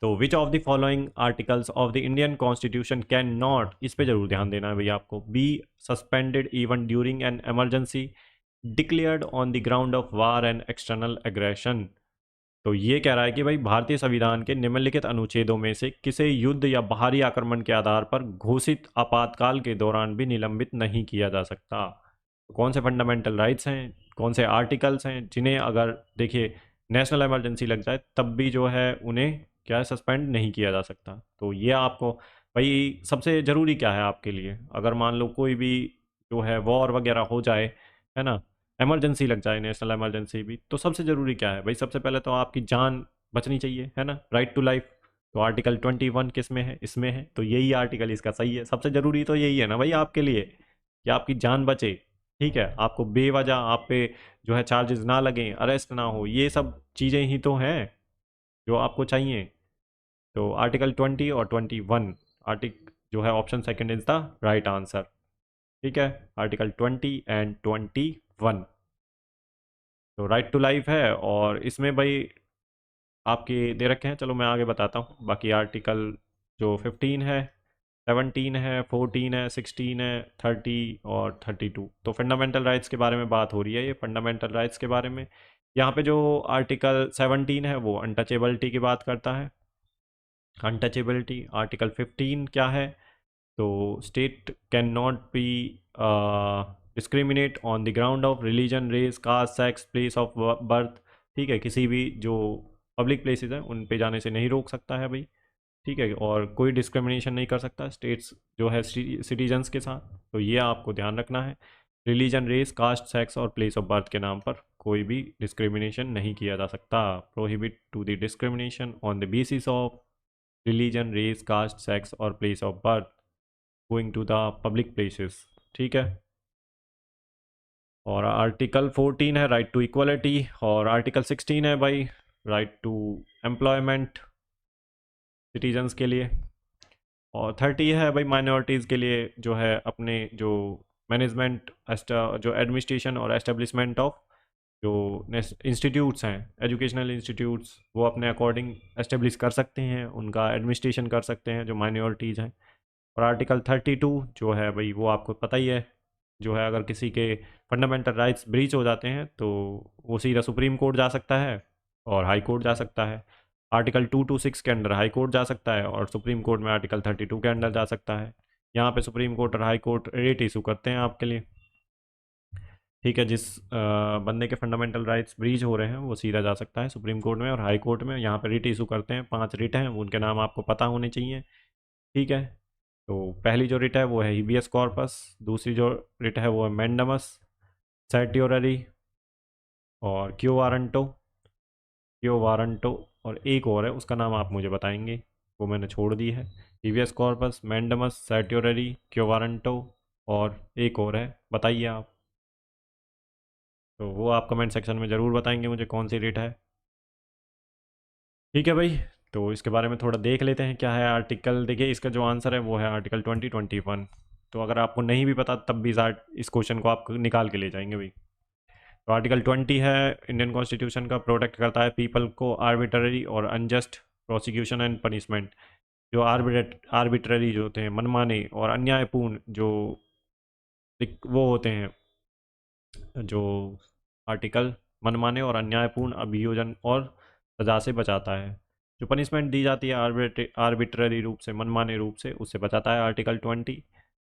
तो विच of the following articles of the Indian constitution can not, इस पे जरूर ध्यान देना है भैया आपको, be suspended even during an emergency, declared on the ground of war and external aggression. तो ये कह रहा है कि भाई भारतीय संविधान के निम्नलिखित अनुच्छेदों में से किसी युद्ध या बाहरी आक्रमण के आधार पर घोषित आपातकाल के दौरान भी निलंबित नहीं किया जा सकता। तो कौन से फंडामेंटल राइट्स हैं, कौन से आर्टिकल्स हैं जिन्हें अगर देखिए नेशनल इमरजेंसी लग जाए तब भी जो है उन्हें क्या है सस्पेंड नहीं किया जा सकता। तो ये आपको भाई सबसे ज़रूरी क्या है आपके लिए, अगर मान लो कोई भी जो है वॉर वगैरह हो जाए, है ना, इमरजेंसी लग जाए, नेशनल इमरजेंसी भी, तो सबसे ज़रूरी क्या है भाई, सबसे पहले तो आपकी जान बचनी चाहिए, है ना, राइट टू लाइफ। तो आर्टिकल 21 किस में है, इसमें है, तो यही आर्टिकल इसका सही है। सबसे ज़रूरी तो यही है ना भाई आपके लिए कि आपकी जान बचे। ठीक है, आपको बेवजह आप पे जो है चार्जेस ना लगें, अरेस्ट ना हो, ये सब चीज़ें ही तो हैं जो आपको चाहिए। तो आर्टिकल 20 और 21, आर्टिक जो है option second is the right answer. ठीक है, आर्टिकल 20 एंड 21, तो राइट टू लाइफ है। और इसमें भाई आपके दे रखे हैं, चलो मैं आगे बताता हूँ। बाकी आर्टिकल जो 15 है, 17 है, 14 है, 16 है, 30 और 32, तो फंडामेंटल राइट्स के बारे में बात हो रही है, ये फंडामेंटल राइट्स के बारे में। यहाँ पे जो आर्टिकल 17 है वो अनटचेबिलिटी की बात करता है, अनटचेबिलिटी। आर्टिकल 15 क्या है, तो state cannot be discriminate on the ground of religion, race, caste, sex, place of birth. ठीक है, किसी भी जो पब्लिक प्लेसेस हैं उन पे जाने से नहीं रोक सकता है भाई। ठीक है, और कोई डिस्क्रिमिनेशन नहीं कर सकता स्टेट्स जो है सिटीजन्स के साथ। तो ये आपको ध्यान रखना है, रिलीजन, रेस, कास्ट, सेक्स और प्लेस ऑफ बर्थ के नाम पर कोई भी डिस्क्रिमिनेशन नहीं किया जा सकता। Prohibit to the discrimination on the basis of religion, race, caste, sex और place of birth going to the public places. ठीक है, और आर्टिकल 14 है राइट टू इक्वलिटी, और आर्टिकल 16 है भाई राइट टू एम्प्लॉयमेंट सिटीजन्स के लिए, और 30 है भाई माइनॉरिटीज़ के लिए जो है अपने जो मैनेजमेंट, जो एडमिनिस्ट्रेशन और एस्टेब्लिशमेंट ऑफ जो इंस्टीट्यूट्स हैं, एजुकेशनल इंस्टीट्यूट्स, वो अपने अकॉर्डिंग एस्टेब्लिश कर सकते हैं, उनका एडमिनिस्ट्रेशन कर सकते हैं जो माइनॉरिटीज़ हैं। और आर्टिकल 32 जो है भाई वो आपको पता ही है, जो है अगर किसी के फंडामेंटल राइट्स ब्रीच हो जाते हैं तो वो सीधा सुप्रीम कोर्ट जा सकता है और हाई कोर्ट जा सकता है। आर्टिकल 226 के अंडर हाई कोर्ट जा सकता है और सुप्रीम कोर्ट में आर्टिकल 32 के अंडर जा सकता है। यहाँ पे सुप्रीम कोर्ट और हाई कोर्ट रेट इशू करते हैं आपके लिए। ठीक है, जिस बंदे के फंडामेंटल राइट्स ब्रीच हो रहे हैं वो सीधा जा सकता है सुप्रीम कोर्ट में और हाई कोर्ट में। यहाँ पे रिट इशू करते हैं, 5 रिट हैं, उनके नाम आपको पता होने चाहिए। ठीक है, तो पहली जो रिट है वो है हिबियस कॉर्पस, दूसरी जो रिट है वो है मैंडमस, सर्टियोररी और क्यो वारंटो, और एक और है उसका नाम आप मुझे बताएंगे, वो मैंने छोड़ दी है। हिबियस कॉर्पस, मैंडमस, सर्टियोररी, क्यो वारंटो और एक और है, बताइए आप। तो वो आप कमेंट सेक्शन में ज़रूर बताएंगे मुझे कौन सी रेट है। ठीक है भाई, तो इसके बारे में थोड़ा देख लेते हैं क्या है आर्टिकल। देखिए इसका जो आंसर है वो है आर्टिकल 2021। तो अगर आपको नहीं भी पता तब भी इस क्वेश्चन को आप निकाल के ले जाएंगे भाई। तो आर्टिकल 20 है इंडियन कॉन्स्टिट्यूशन का, प्रोटेक्ट करता है पीपल को आर्बिट्ररी और अनजस्ट प्रोसिक्यूशन एंड पनिशमेंट। जो आर्बिट्ररी जो होते हैं, मनमाने और अन्यायपूर्ण जो वो होते हैं, जो आर्टिकल मनमाने और अन्यायपूर्ण अभियोजन और सजा से बचाता है। जो पनिशमेंट दी जाती है आर्बिट्ररी रूप से, मनमाने रूप से, उससे बचाता है आर्टिकल 20।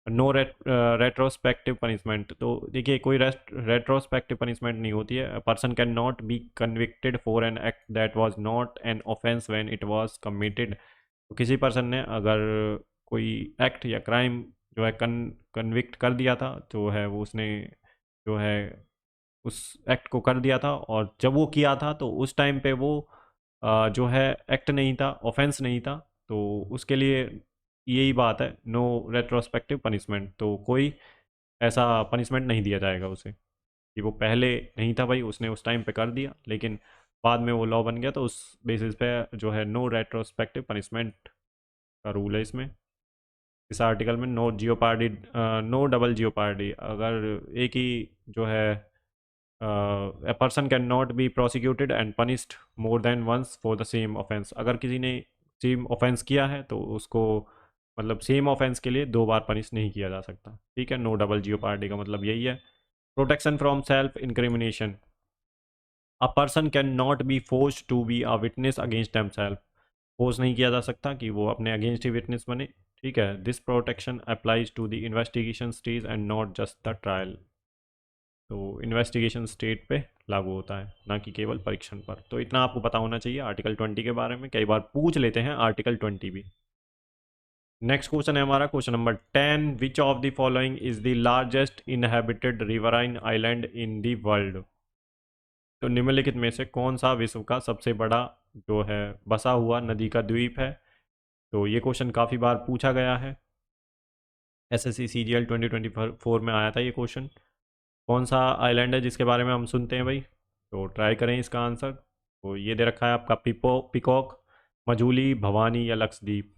नो रेट्रोस्पेक्टिव पनिशमेंट, तो देखिए कोई रेट्रोस्पेक्टिव पनिशमेंट नहीं होती है। Person cannot B convicted for an act that was not an offence when it was committed. तो किसी पर्सन ने अगर कोई एक्ट या क्राइम जो है कन्विक्ट कर दिया था, जो है वो उसने जो है उस एक्ट को कर दिया था, और जब वो किया था तो उस टाइम पे वो जो है एक्ट नहीं था, ऑफेंस नहीं था, तो उसके लिए यही बात है, नो रेट्रोस्पेक्टिव पनिशमेंट। तो कोई ऐसा पनिशमेंट नहीं दिया जाएगा उसे कि वो पहले नहीं था भाई, उसने उस टाइम पे कर दिया लेकिन बाद में वो लॉ बन गया, तो उस बेसिस पे जो है नो रेट्रोस्पेक्टिव पनिशमेंट का रूल है इसमें। इस आर्टिकल में no jeopardy, no double jeopardy, अगर एक ही जो है a person cannot be prosecuted and punished more than once for the same offense। अगर किसी ने सेम ऑफेंस किया है तो उसको मतलब सेम ऑफेंस के लिए दो बार पनिश नहीं किया जा सकता। ठीक है, नो डबल जियोपार्डी का मतलब यही है। Protection from self incrimination, a person cannot be force to be a witness against them self. Force नहीं किया जा सकता कि वो अपने अगेंस्ट ही विटनेस बने। ठीक है, this protection applies to the investigation stage and not just the trial. तो इन्वेस्टिगेशन स्टेट पे लागू होता है, ना कि केवल परीक्षण पर। तो इतना आपको पता होना चाहिए आर्टिकल 20 के बारे में, कई बार पूछ लेते हैं आर्टिकल 20 भी। नेक्स्ट क्वेश्चन है हमारा question number 10, which of the following is the largest inhabited riverine island in the world. तो निम्नलिखित में से कौन सा विश्व का सबसे बड़ा जो है बसा हुआ नदी का द्वीप है। तो ये क्वेश्चन काफ़ी बार पूछा गया है, एसएससी सीजीएल 2024 में आया था ये क्वेश्चन। कौन सा आइलैंड है जिसके बारे में हम सुनते हैं भाई, तो ट्राई करें इसका आंसर। तो ये दे रखा है आपका पिकॉक, मजूली, भवानी या लक्षद्वीप।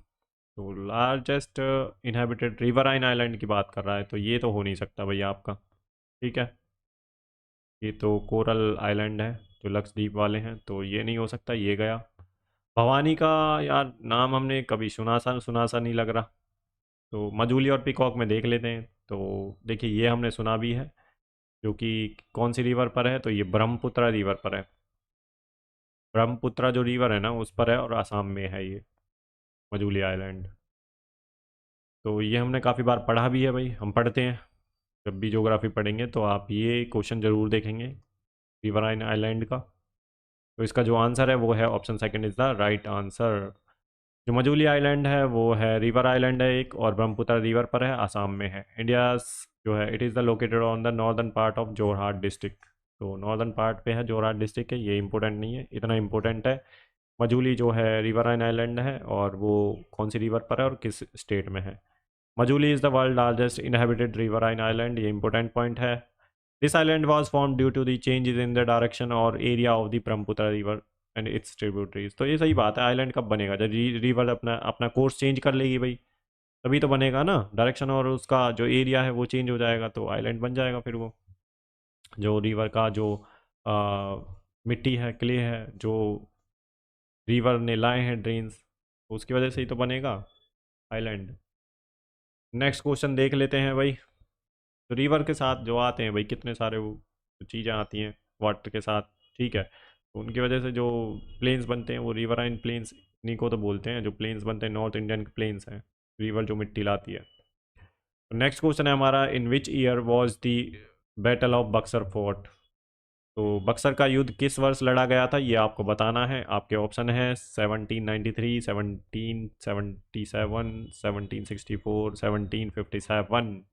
तो लार्जेस्ट इनहेबिटेड रिवराइन आइलैंड की बात कर रहा है, तो ये तो हो नहीं सकता भैया आपका। ठीक है, ये तो कोरल आइलैंड है जो लक्षद्वीप वाले हैं, तो ये नहीं हो सकता, ये गया। भवानी का यार नाम हमने कभी सुना सा नहीं लग रहा। तो मजूली और पिकॉक में देख लेते हैं। तो देखिए ये हमने सुना भी है, जो कि कौन सी रिवर पर है, तो ये ब्रह्मपुत्र रिवर पर है। ब्रह्मपुत्र जो रिवर है ना उस पर है, और आसाम में है ये मजूली आइलैंड। तो ये हमने काफ़ी बार पढ़ा भी है भाई, हम पढ़ते हैं जब भी ज्योग्राफी पढ़ेंगे, तो आप ये क्वेश्चन ज़रूर देखेंगे रिवराइन आइलैंड का। तो इसका जो आंसर है वो है option second is the right answer. जो मजूली आइलैंड है वो है रिवर आइलैंड है एक, और ब्रह्मपुत्र रिवर पर है, आसाम में है। इंडिया जो है it is the located on the northern part of Jorhat district. तो नॉर्दर्न पार्ट पे है जोरहाट डिस्ट्रिक्ट है, ये इंपॉर्टेंट नहीं है, इतना इंपॉर्टेंट है मजूली जो है रिवराइन आइलैंड है, और वो कौन सी रिवर पर है और किस स्टेट में है। Majuli is the world largest inhabited riverine island, ये इंपॉर्टेंट पॉइंट है। This island was form due to the changes in the direction और area of the Brahmaputra river and its tributaries. तो ये सही बात है, आइलैंड कब बनेगा जब रिवर अपना अपना कोर्स चेंज कर लेगी भाई, तभी तो बनेगा ना। डायरेक्शन और उसका जो एरिया है वो चेंज हो जाएगा, तो आइलैंड बन जाएगा फिर वो। जो रिवर का जो आ, मिट्टी है, क्ले है, जो रिवर ने लाए हैं ड्रेन्स, उसकी वजह से ही तो बनेगा आइलैंड। नेक्स्ट क्वेश्चन देख लेते हैं भाई। तो रिवर के साथ जो आते हैं भाई कितने सारे वो चीज़ें आती हैं वाटर के साथ। ठीक है, तो उनकी वजह से जो प्लेन्स बनते हैं वो रिवराइन प्लेन्स इन्हीं को तो बोलते हैं। जो प्लेन्स बनते हैं नॉर्थ इंडियन प्लेन्स हैं, रिवर जो मिट्टी लाती है। तो नेक्स्ट क्वेश्चन है हमारा, in which year was the battle of Buxar fought. तो बक्सर का युद्ध किस वर्ष लड़ा गया था, ये आपको बताना है। आपके ऑप्शन है 1793, 1777, 1764, 1757।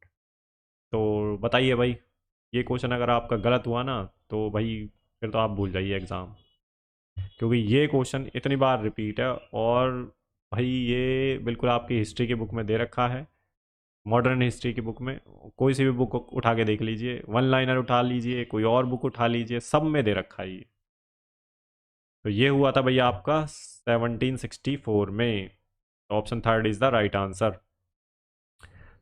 तो बताइए भाई, ये क्वेश्चन अगर आपका गलत हुआ ना तो भाई फिर तो आप भूल जाइए एग्ज़ाम, क्योंकि ये क्वेश्चन इतनी बार रिपीट है, और भाई ये बिल्कुल आपकी हिस्ट्री की बुक में दे रखा है। मॉडर्न हिस्ट्री की बुक में कोई सी भी बुक उठा के देख लीजिए, वन लाइनर उठा लीजिए, कोई और बुक उठा लीजिए, सब में दे रखा है ये। तो ये हुआ था भैया आपका 1764 में। Option third is the right answer.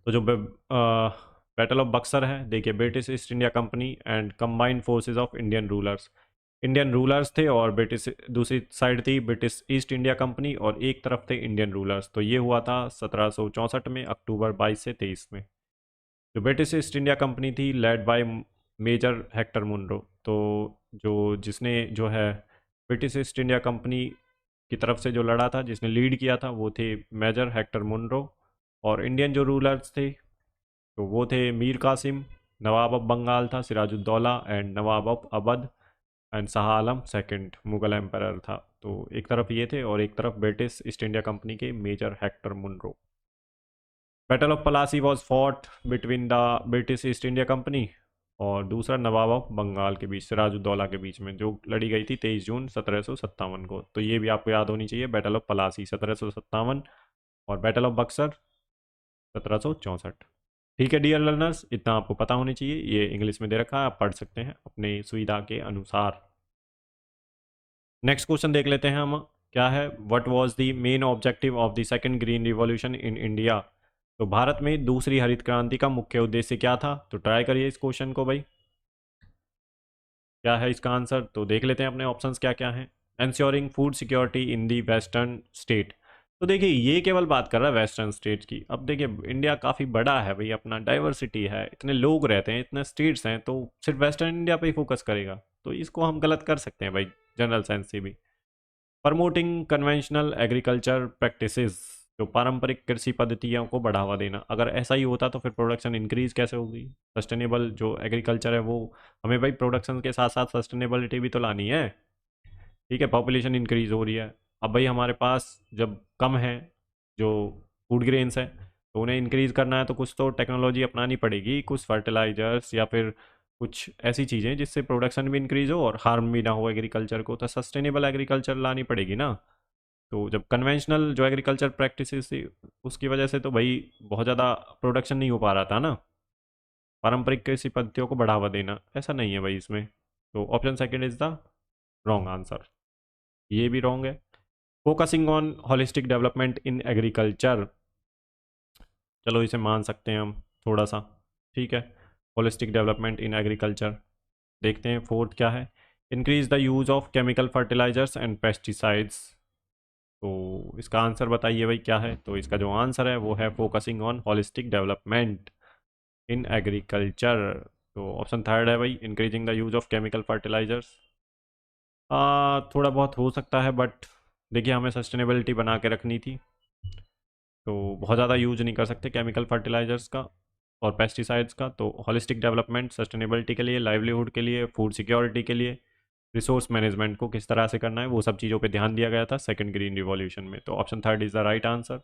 तो जो बैटल ऑफ बक्सर है, देखिए British East India company and combined forces of Indian rulers थे, और ब्रिटिश दूसरी साइड थी ब्रिटिश ईस्ट इंडिया कंपनी, और एक तरफ थे इंडियन रूलर्स। तो ये हुआ था 1764 में, अक्टूबर 22 से 23 में। जो ब्रिटिश ईस्ट इंडिया कंपनी थी led by Major Hector Munro. तो जो जिसने जो है ब्रिटिश ईस्ट इंडिया कंपनी की तरफ से जो लड़ा था, जिसने लीड किया था, वो थे मेजर हेक्टर मुनरो। और इंडियन जो रूलर्स थे तो वो थे मीर कासिम, नवाब ऑफ बंगाल था Sirajuddaula, and Nawab of Awadh and Shah Alam second Mughal emperor था। तो एक तरफ ये थे और एक तरफ ब्रिटिश ईस्ट इंडिया कंपनी के Major Hector Munro. Battle of Plassey was fought between the British East India Company और दूसरा नवाब ऑफ बंगाल के बीच, सिराजुद्दौला के बीच में, जो लड़ी गई थी 23 जून 1757 को। तो ये भी आपको याद होनी चाहिए, बैटल ऑफ पलासी 1757 और बैटल ऑफ बक्सर 1764। ठीक है डियर लर्नर्स, इतना आपको पता होनी चाहिए। ये इंग्लिश में दे रखा है, आप पढ़ सकते हैं अपनी सुविधा के अनुसार। नेक्स्ट क्वेश्चन देख लेते हैं हम, क्या है, what was the main objective of the second green revolution in India. तो भारत में दूसरी हरित क्रांति का मुख्य उद्देश्य क्या था। तो ट्राई करिए इस क्वेश्चन को भाई, क्या है इसका आंसर। तो देख लेते हैं अपने ऑप्शंस क्या क्या हैं। Ensuring food security in the western state. तो देखिए ये केवल बात कर रहा है वेस्टर्न स्टेट्स की। अब देखिए इंडिया काफ़ी बड़ा है भाई, अपना डाइवर्सिटी है, इतने लोग रहते हैं, इतने स्टेट्स हैं, तो सिर्फ वेस्टर्न इंडिया पे ही फोकस करेगा, तो इसको हम गलत कर सकते हैं भाई जनरल साइंस से भी। प्रमोटिंग कन्वेंशनल एग्रीकल्चर प्रैक्टिसेस, जो पारंपरिक कृषि पद्धतियों को बढ़ावा देना। अगर ऐसा ही होता तो फिर प्रोडक्शन इंक्रीज कैसे होगी। सस्टेनेबल जो एग्रीकल्चर है वो, हमें भाई प्रोडक्शन के साथ साथ सस्टेनेबिलिटी भी तो लानी है। ठीक है, पॉपुलेशन इंक्रीज हो रही है, अब भाई हमारे पास जब कम है जो फूड ग्रेन्स हैं, तो उन्हें इंक्रीज करना है तो कुछ तो टेक्नोलॉजी अपनानी पड़ेगी, कुछ फर्टिलाइजर्स या फिर कुछ ऐसी चीज़ें जिससे प्रोडक्शन भी इंक्रीज हो और हार्म भी ना हो एग्रीकल्चर को। तो सस्टेनेबल एग्रीकल्चर लानी पड़ेगी ना। तो जब कन्वेंशनल जो एग्रीकल्चर प्रैक्टिसेस थी उसकी वजह से तो भाई बहुत ज़्यादा प्रोडक्शन नहीं हो पा रहा था ना। पारंपरिक कृषि पद्धतियों को बढ़ावा देना, ऐसा नहीं है भाई इसमें। तो option second is the wrong answer, ये भी रॉन्ग है। Focusing on holistic development in agriculture, चलो इसे मान सकते हैं हम थोड़ा सा। ठीक है, होलिस्टिक डेवलपमेंट इन एग्रीकल्चर। देखते हैं फोर्थ क्या है। Increase the use of chemical fertilisers and pesticides. तो इसका आंसर बताइए भाई क्या है। तो इसका जो आंसर है वो है focusing on holistic development in agriculture. तो ऑप्शन थर्ड है भाई, increasing the use of chemical fertilizers. थोड़ा बहुत हो सकता है, बट देखिए हमें सस्टेनेबिलिटी बना के रखनी थी, तो बहुत ज़्यादा यूज नहीं कर सकते केमिकल फर्टिलाइजर्स का और पेस्टिसाइड्स का। तो होलिस्टिक डेवलपमेंट सस्टेनेबिलिटी के लिए, लाइवलीहुड के लिए, फूड सिक्योरिटी के लिए, रिसोर्स मैनेजमेंट को किस तरह से करना है, वो सब चीज़ों पे ध्यान दिया गया था सेकंड ग्रीन रिवॉल्यूशन में। तो option third is the right answer.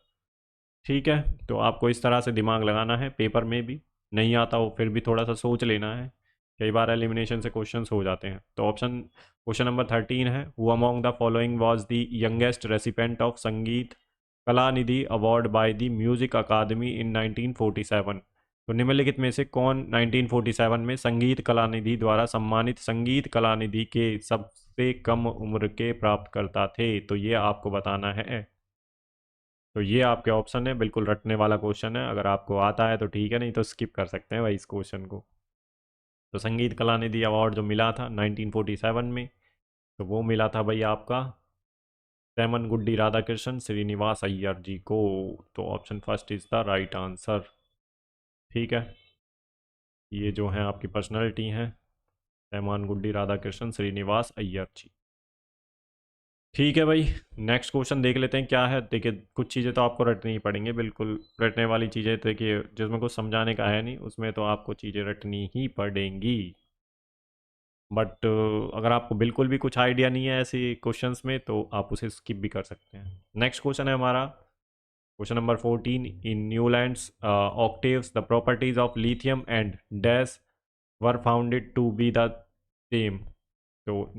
ठीक है, तो आपको इस तरह से दिमाग लगाना है, पेपर में भी नहीं आता हो फिर भी थोड़ा सा सोच लेना है, कई बार एलिमिनेशन से क्वेश्चंस हो जाते हैं। तो क्वेश्चन नंबर 13 है, who among the following was the youngest recipient of Sangeet Kalanidhi award by the music academy in 1947। तो निम्नलिखित में से कौन 1947 में संगीत कलानिधि द्वारा सम्मानित संगीत कलानिधि के सबसे कम उम्र के प्राप्तकर्ता थे। तो ये आपको बताना है। तो ये आपके ऑप्शन है, बिल्कुल रटने वाला क्वेश्चन है, अगर आपको आता है तो ठीक है, नहीं तो स्किप कर सकते हैं भाई इस क्वेश्चन को। तो संगीत कलानिधि अवार्ड जो मिला था 1947 में, तो वो मिला था भाई आपका तैमन गुड्डी राधाकृष्णन श्रीनिवास अय्यर जी को। तो option first is the right answer. ठीक है, ये जो हैं आपकी पर्सनैलिटी हैं, तैमान गुड्डी राधाकृष्णन श्रीनिवास अय्यर जी। ठीक है भाई, नेक्स्ट क्वेश्चन देख लेते हैं क्या है। देखिए कुछ चीज़ें तो आपको रटनी ही पड़ेंगी, बिल्कुल रटने वाली चीज़ें। देखिए जिसमें कुछ समझाने का है नहीं, उसमें तो आपको चीज़ें रटनी ही पड़ेंगी। बट अगर आपको बिल्कुल भी कुछ आइडिया नहीं है ऐसे क्वेश्चंस में, तो आप उसे स्किप भी कर सकते हैं। नेक्स्ट क्वेश्चन है हमारा question number 14, in Newlands octaves the properties of lithium and dash were founded to be the same. तो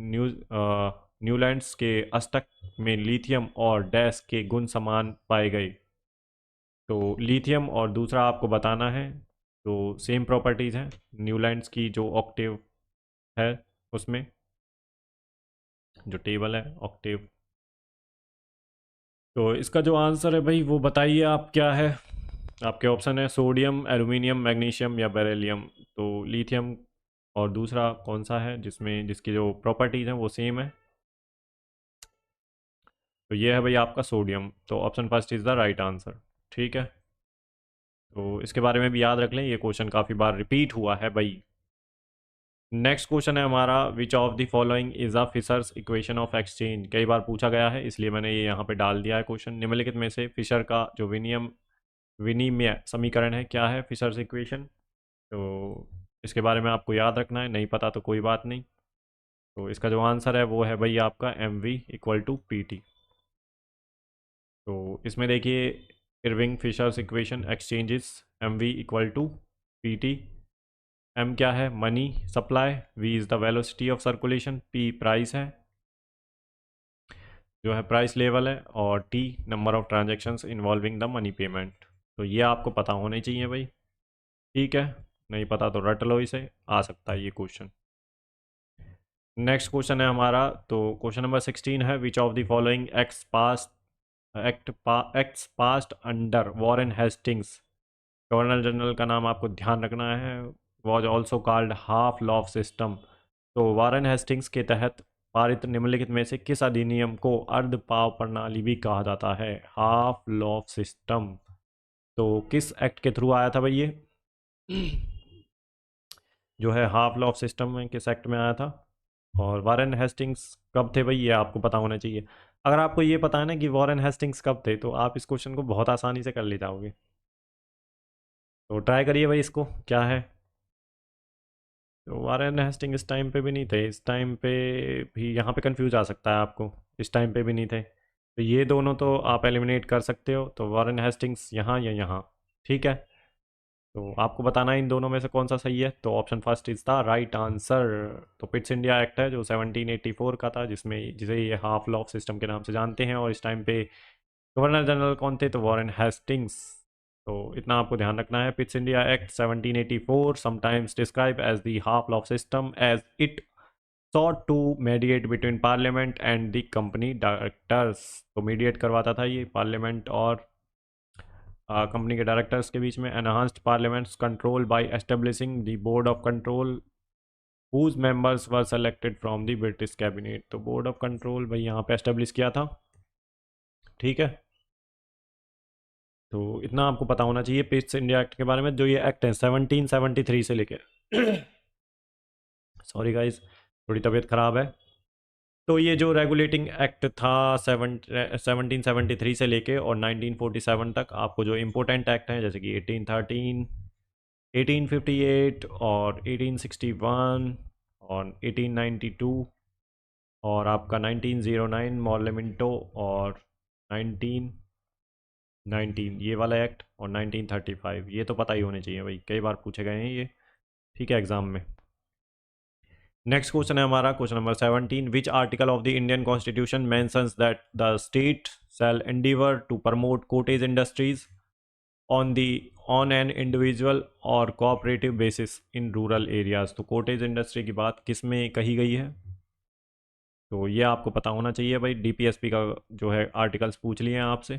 न्यूलैंड्स के अष्टक में लिथियम और डैश के गुण समान पाए गए। तो लिथियम और दूसरा आपको बताना है, तो सेम प्रॉपर्टीज़ हैं न्यूलैंड्स की जो ऑक्टेव है उसमें, जो टेबल है ऑक्टेव। तो इसका जो आंसर है भाई वो बताइए आप क्या है। आपके ऑप्शन है सोडियम, एल्यूमिनियम, मैग्नीशियम या बेरिलियम। तो लिथियम और दूसरा कौन सा है जिसमें जिसकी जो प्रॉपर्टीज़ हैं वो सेम है। तो ये है भाई आपका सोडियम, तो option first is the right answer. ठीक है, तो इसके बारे में भी याद रख लें, ये क्वेश्चन काफ़ी बार रिपीट हुआ है भाई। नेक्स्ट क्वेश्चन है हमारा, which of the following is a Fisher's equation of exchange. कई बार पूछा गया है इसलिए मैंने ये यहाँ पे डाल दिया है क्वेश्चन। निम्नलिखित में से फिशर का जो विनिमय समीकरण है क्या है, फिशर्स इक्वेशन। तो इसके बारे में आपको याद रखना है, नहीं पता तो कोई बात नहीं। तो इसका जो आंसर है वो है भाई आपका M V equal to P T. तो इसमें देखिए, Irving Fisher's equation exchanges M V equal to P T. M क्या है, money supply, V is the velocity of circulation, P price है जो है प्राइस लेवल है, और T number of transactions involving the money payment. तो ये आपको पता होने चाहिए भाई। ठीक है, नहीं पता तो रट लो इसे, आ सकता है ये क्वेश्चन। नेक्स्ट क्वेश्चन है हमारा, तो क्वेश्चन नंबर 16 है, विच of the following acts past under Warren Hastings. Governor general का नाम आपको ध्यान रखना है, was also called half law of system. तो वॉरेन हेस्टिंग्स के तहत पारित निम्नलिखित में से किस अधिनियम को अर्ध पाव प्रणाली भी कहा जाता है, हाफ लॉ ऑफ सिस्टम। तो किस एक्ट के थ्रू आया था भाई ये जो है हाफ लॉ ऑफ सिस्टम में किस एक्ट में आया था, और वॉरेन हेस्टिंग्स कब थे भाई, ये आपको पता होना चाहिए। अगर आपको ये पता है ना कि वॉरेन हेस्टिंग्स कब थे, तो आप इस क्वेश्चन को बहुत आसानी से कर ले जाओगे। तो ट्राई करिए भाई इसको क्या है। तो वॉरेन हेस्टिंग इस टाइम पे भी नहीं थे, इस टाइम पे भी यहाँ पे कंफ्यूज आ सकता है आपको, इस टाइम पे भी नहीं थे। तो ये दोनों तो आप एलिमिनेट कर सकते हो, तो वॉरेन हेस्टिंग्स यहाँ या यहाँ। ठीक है, तो आपको बताना है इन दोनों में से कौन सा सही है। तो option first is the right answer. तो पिट्स इंडिया एक्ट है जो 1784 का था, जिसमें जिसे ये हाफ लॉ ऑफ सिस्टम के नाम से जानते हैं, और इस टाइम पे गवर्नर जनरल कौन थे, तो वॉरेन हेस्टिंग्स। तो इतना आपको ध्यान रखना है, Pitt's India act 1784 sometimes describe as the half law of system as it sought to mediate between parliament and the company directors। तो मीडिएट करवाता था ये पार्लियामेंट और कंपनी के डायरेक्टर्स के बीच में। Enhanced parliaments control by establishing the board of control whose members were selected from the British cabinet. तो board of control भाई यहाँ पे एस्टेब्लिश किया था। ठीक है, तो इतना आपको पता होना चाहिए पिट्स इंडिया एक्ट के बारे में। जो ये एक्ट है 1773 से लेके सॉरी गाइज, थोड़ी तबीयत ख़राब है। तो ये जो रेगुलेटिंग एक्ट था 1773 से लेके और 1947 तक, आपको जो इम्पोर्टेंट एक्ट हैं जैसे कि 1813, 1858 और 1861 और 1892 और आपका 1909 मॉर्लेमेंटो और 1919 ये वाला एक्ट और 1935, ये तो पता ही होने चाहिए भाई, कई बार पूछे गए हैं ये। ठीक है, एग्जाम में। नेक्स्ट क्वेश्चन है हमारा, question number 17, which article of the Indian constitution mentions that the state shall endeavour to promote cottage industries on the on an individual और cooperative basis in rural areas. तो cottage industry की बात किस में कही गई है, तो ये आपको पता होना चाहिए भाई, डीपीएसपी का जो है आर्टिकल्स पूछ लिए हैं आपसे।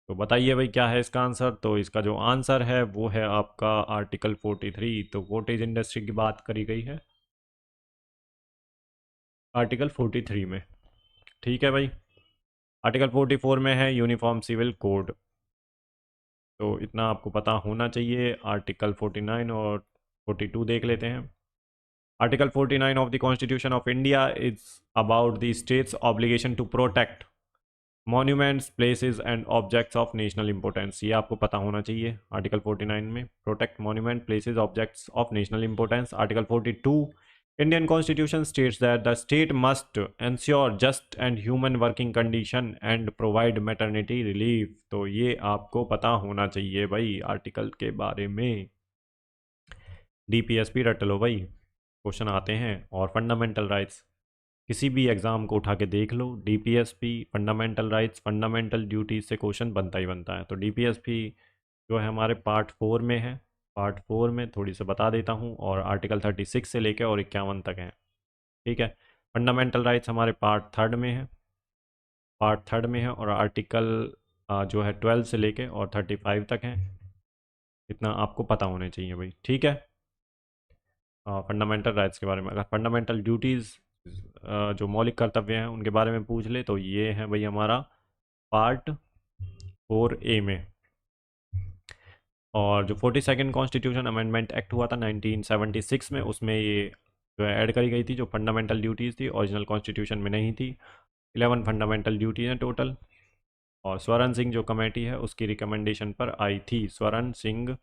तो बताइए भाई क्या है इसका आंसर। तो इसका जो आंसर है वो है आपका आर्टिकल 43। तो कोटेज इंडस्ट्री की बात करी गई है आर्टिकल 43 में। ठीक है भाई, आर्टिकल 44 में है यूनिफॉर्म सिविल कोड। तो इतना आपको पता होना चाहिए। आर्टिकल 49 और 42 देख लेते हैं। Article 49 of the constitution of India is about the state's obligation to protect monuments, places and objects of national importance. ये आपको पता होना चाहिए आर्टिकल 49 में, protect monument, places, objects of national importance. Article 42, Indian constitution states that the state must ensure just and human working condition and provide maternity relief. तो ये आपको पता होना चाहिए भाई आर्टिकल के बारे में। डीपीएसपी रट लो भाई, क्वेश्चन आते हैं। और फंडामेंटल राइट्स किसी भी एग्ज़ाम को उठा के देख लो, DPSP, fundamental rights, fundamental duties से क्वेश्चन बनता ही बनता है। तो डीपीएसपी जो है हमारे पार्ट 4 में है। पार्ट 4 में थोड़ी सी बता देता हूँ, और आर्टिकल 36 से लेकर और 51 तक है। ठीक है। फंडामेंटल राइट्स हमारे पार्ट 3 में है, और आर्टिकल जो है 12 से लेके और 35 तक है। इतना आपको पता होने चाहिए भाई। ठीक है। फंडामेंटल राइट्स के बारे में, अगर फंडामेंटल ड्यूटीज़ जो मौलिक कर्तव्य हैं उनके बारे में पूछ ले तो ये है भाई हमारा पार्ट 4A में। और जो 42nd कॉन्स्टिट्यूशन अमेंडमेंट एक्ट हुआ था 1976 में, उसमें ये जो है ऐड करी गई थी, जो फंडामेंटल ड्यूटीज़ थी ओरिजिनल कॉन्स्टिट्यूशन में नहीं थी। 11 फंडामेंटल ड्यूटीज़ हैं टोटल। और स्वरण सिंह जो कमेटी है उसकी रिकमेंडेशन पर आई थी, स्वरण सिंह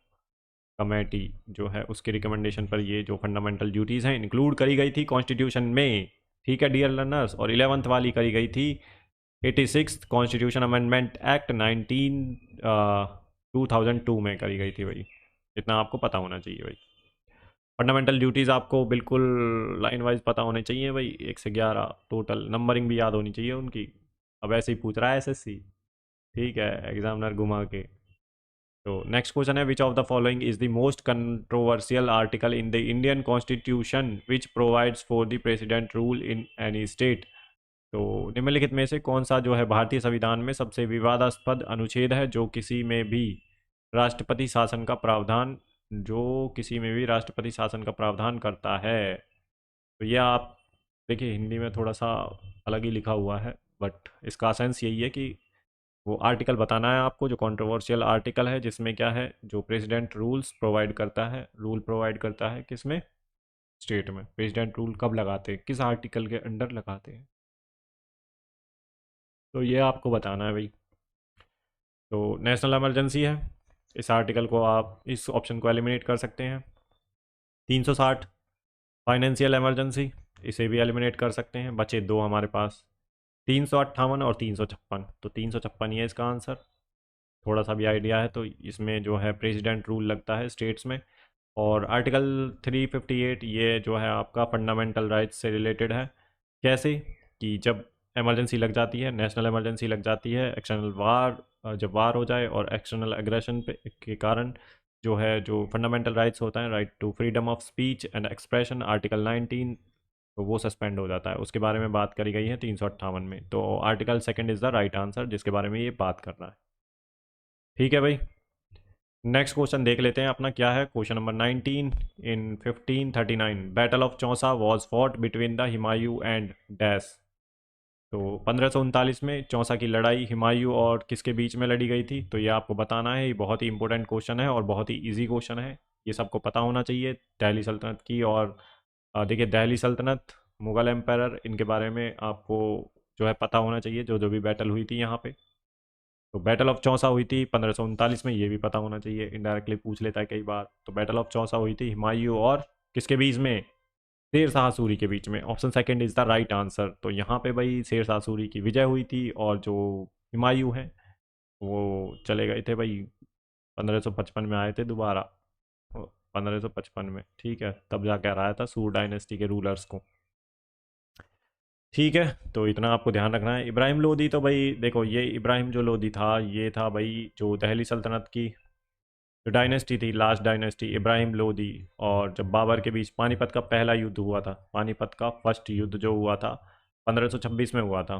कमेटी जो है उसकी रिकमेंडेशन पर ये जो फंडामेंटल ड्यूटीज़ हैं इंक्लूड करी गई थी कॉन्स्टिट्यूशन में। ठीक है डियर लर्नर्स। और 11th वाली करी गई थी 86th कॉन्स्टिट्यूशन अमेंडमेंट एक्ट 2002 में करी गई थी भाई। इतना आपको पता होना चाहिए भाई। फंडामेंटल ड्यूटीज़ आपको बिल्कुल लाइन वाइज पता होने चाहिए भाई, 1 से 11 टोटल, नंबरिंग भी याद होनी चाहिए उनकी। अब ऐसे ही पूछ रहा है एसएससी। ठीक है, एग्जामिनर घुमा के। तो नेक्स्ट क्वेश्चन है, विच of the following is the most controversial article in the Indian constitution which provides for the president rule in any state. तो निम्नलिखित में से कौन सा जो है भारतीय संविधान में सबसे विवादास्पद अनुच्छेद है जो किसी में भी राष्ट्रपति शासन का प्रावधान करता है। तो यह आप देखिए, हिंदी में थोड़ा सा अलग ही लिखा हुआ है, बट इसका सेंस यही है कि वो आर्टिकल बताना है आपको जो कंट्रोवर्शियल आर्टिकल है, जिसमें क्या है, जो प्रेसिडेंट रूल प्रोवाइड करता है किसमें, स्टेट में। प्रेसिडेंट रूल कब लगाते हैं, किस आर्टिकल के अंडर लगाते हैं, तो ये आपको बताना है भाई। तो नेशनल इमरजेंसी है, इस आर्टिकल को आप इस ऑप्शन को एलिमिनेट कर सकते हैं। 360 फाइनेंशियल इमरजेंसी, इसे भी एलिमिनेट कर सकते हैं, बचे दो हमारे पास, 358 और 356। तो 356 ही है इसका आंसर। थोड़ा सा भी आइडिया है तो इसमें जो है प्रेसिडेंट रूल लगता है स्टेट्स में। और आर्टिकल 358 ये जो है आपका फंडामेंटल राइट्स से रिलेटेड है। कैसे कि जब इमरजेंसी लग जाती है, नेशनल इमरजेंसी लग जाती है, एक्सटर्नल वार, जब वार हो जाए और एक्सटर्नल एग्रेशन पे के कारण जो है, जो फंडामेंटल राइट्स होता है, right to freedom of speech and expression, article 19, तो वो सस्पेंड हो जाता है। उसके बारे में बात करी गई है 358 में। तो article 2 is the right answer जिसके बारे में ये बात कर रहा है। ठीक है भाई। नेक्स्ट क्वेश्चन देख लेते हैं अपना क्या है। Question number 19, in 1539 battle of Chausa was fought between the Humayun and dash. तो 1539 में चौसा की लड़ाई हिमायू और किसके बीच में लड़ी गई थी, तो ये आपको बताना है। ये बहुत ही इंपॉर्टेंट क्वेश्चन है और बहुत ही इजी क्वेश्चन है, ये सबको पता होना चाहिए दिल्ली सल्तनत की। और देखिए, दिल्ली सल्तनत, मुग़ल एम्पायर, इनके बारे में आपको जो है पता होना चाहिए, जो जो भी बैटल हुई थी यहाँ पे। तो बैटल ऑफ चौसा हुई थी 1539 में, ये भी पता होना चाहिए, इनडायरेक्टली पूछ लेता है कई बार। तो बैटल ऑफ चौसा हुई थी हिमायू और किसके बीच में, शेर शाह सूरी के बीच में। Option second is the right answer. तो यहाँ पे भाई शेर शाह सूरी की विजय हुई थी, और जो हिमायू हैं वो चले गए थे भाई, 1555 में आए थे दोबारा, 1555 में। ठीक है, तब जाके हराया था सूर डायनेस्टी के रूलर्स को। ठीक है, तो इतना आपको ध्यान रखना है। इब्राहिम लोदी, तो भाई देखो, ये इब्राहिम जो लोदी था, ये था भाई जो दिल्ली सल्तनत की जो डायनेस्टी थी, लास्ट डायनेस्टी, इब्राहिम लोदी। और जब बाबर के बीच पानीपत का पहला युद्ध हुआ था, पानीपत का फर्स्ट युद्ध जो हुआ था 1526 में हुआ था,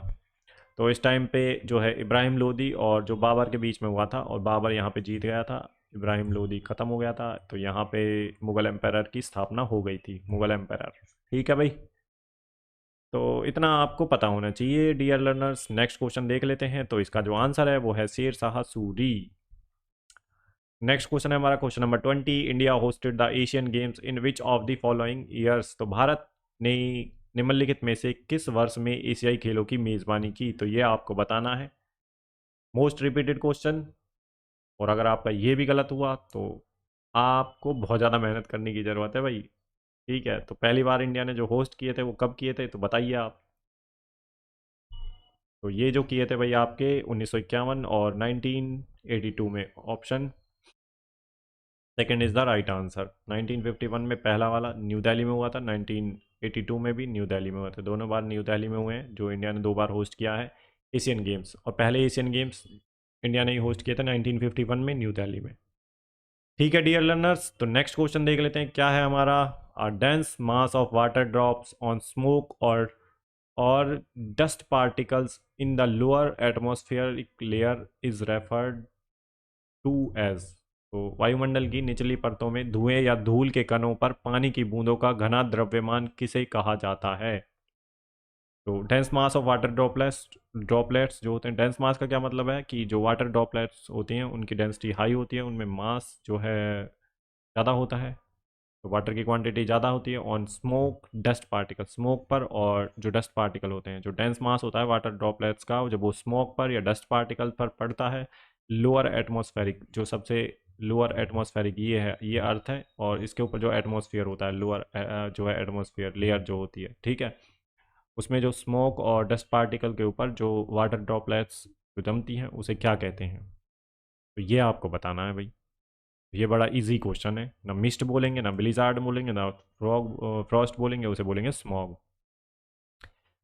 तो इस टाइम पे जो है इब्राहिम लोदी और जो बाबर के बीच में हुआ था, और बाबर यहाँ पे जीत गया था, इब्राहिम लोदी ख़त्म हो गया था। तो यहाँ पे मुग़ल एम्पायर की स्थापना हो गई थी, मुग़ल एम्पायर। ठीक है भाई, तो इतना आपको पता होना चाहिए डियर लर्नर्स। नेक्स्ट क्वेश्चन देख लेते हैं। तो इसका जो आंसर है वो है शेर शाह सूरी। नेक्स्ट क्वेश्चन है हमारा question number 20, India hosted the Asian games in which of the following years. तो भारत ने निम्नलिखित में से किस वर्ष में एशियाई खेलों की मेज़बानी की, तो ये आपको बताना है। मोस्ट रिपीटेड क्वेश्चन, और अगर आपका ये भी गलत हुआ तो आपको बहुत ज़्यादा मेहनत करने की ज़रूरत है भाई। ठीक है, तो पहली बार इंडिया ने जो होस्ट किए थे वो कब किए थे, तो बताइए आप। तो ये जो किए थे भाई आपके 1951 और 1982 में। Option second is the right answer. 1951 में पहला वाला न्यू दिल्ली में हुआ था, 82 में भी न्यू दिल्ली में हुए थे, दोनों बार न्यू दिल्ली में हुए हैं, जो इंडिया ने 2 बार होस्ट किया है एशियन गेम्स। और पहले एशियन गेम्स इंडिया ने ही होस्ट किए थे 1951 में न्यू दिल्ली में। ठीक है डियर लर्नर्स, तो नेक्स्ट क्वेश्चन देख लेते हैं क्या है हमारा। Dense mass of water drops on smoke और dust particles in the lower atmospheric layer is referred to as. तो वायुमंडल की निचली परतों में धुएं या धूल के कणों पर पानी की बूंदों का घना द्रव्यमान किसे कहा जाता है। तो dense mass of water droplets जो होते हैं, डेंस मास का क्या मतलब है कि जो वाटर ड्रॉपलेट्स होती हैं उनकी डेंसिटी हाई होती है, उनमें मास जो है ज़्यादा होता है, तो वाटर की क्वांटिटी ज़्यादा होती है। On smoke dust particle, smoke पर और जो डस्ट पार्टिकल होते हैं, जो डेंस मास होता है वाटर ड्रॉपलेट्स का, जब वो स्मोक पर या डस्ट पार्टिकल पर पड़ता है, लोअर एटमॉस्फेरिक, जो सबसे लोअर एटमॉस्फेरिक ये है, ये अर्थ है, और इसके ऊपर जो एटमॉस्फेयर होता है, लोअर जो है एटमॉस्फेयर लेयर जो होती है, ठीक है, उसमें जो स्मोक और डस्ट पार्टिकल के ऊपर जो वाटर ड्रॉपलेट्स जो जमती हैं उसे क्या कहते हैं। तो ये आपको बताना है भाई। ये बड़ा इजी क्वेश्चन है, ना मिस्ट बोलेंगे, ना ब्लिज़ार्ड बोलेंगे, ना फ्रॉस्ट बोलेंगे, उसे बोलेंगे स्मॉग।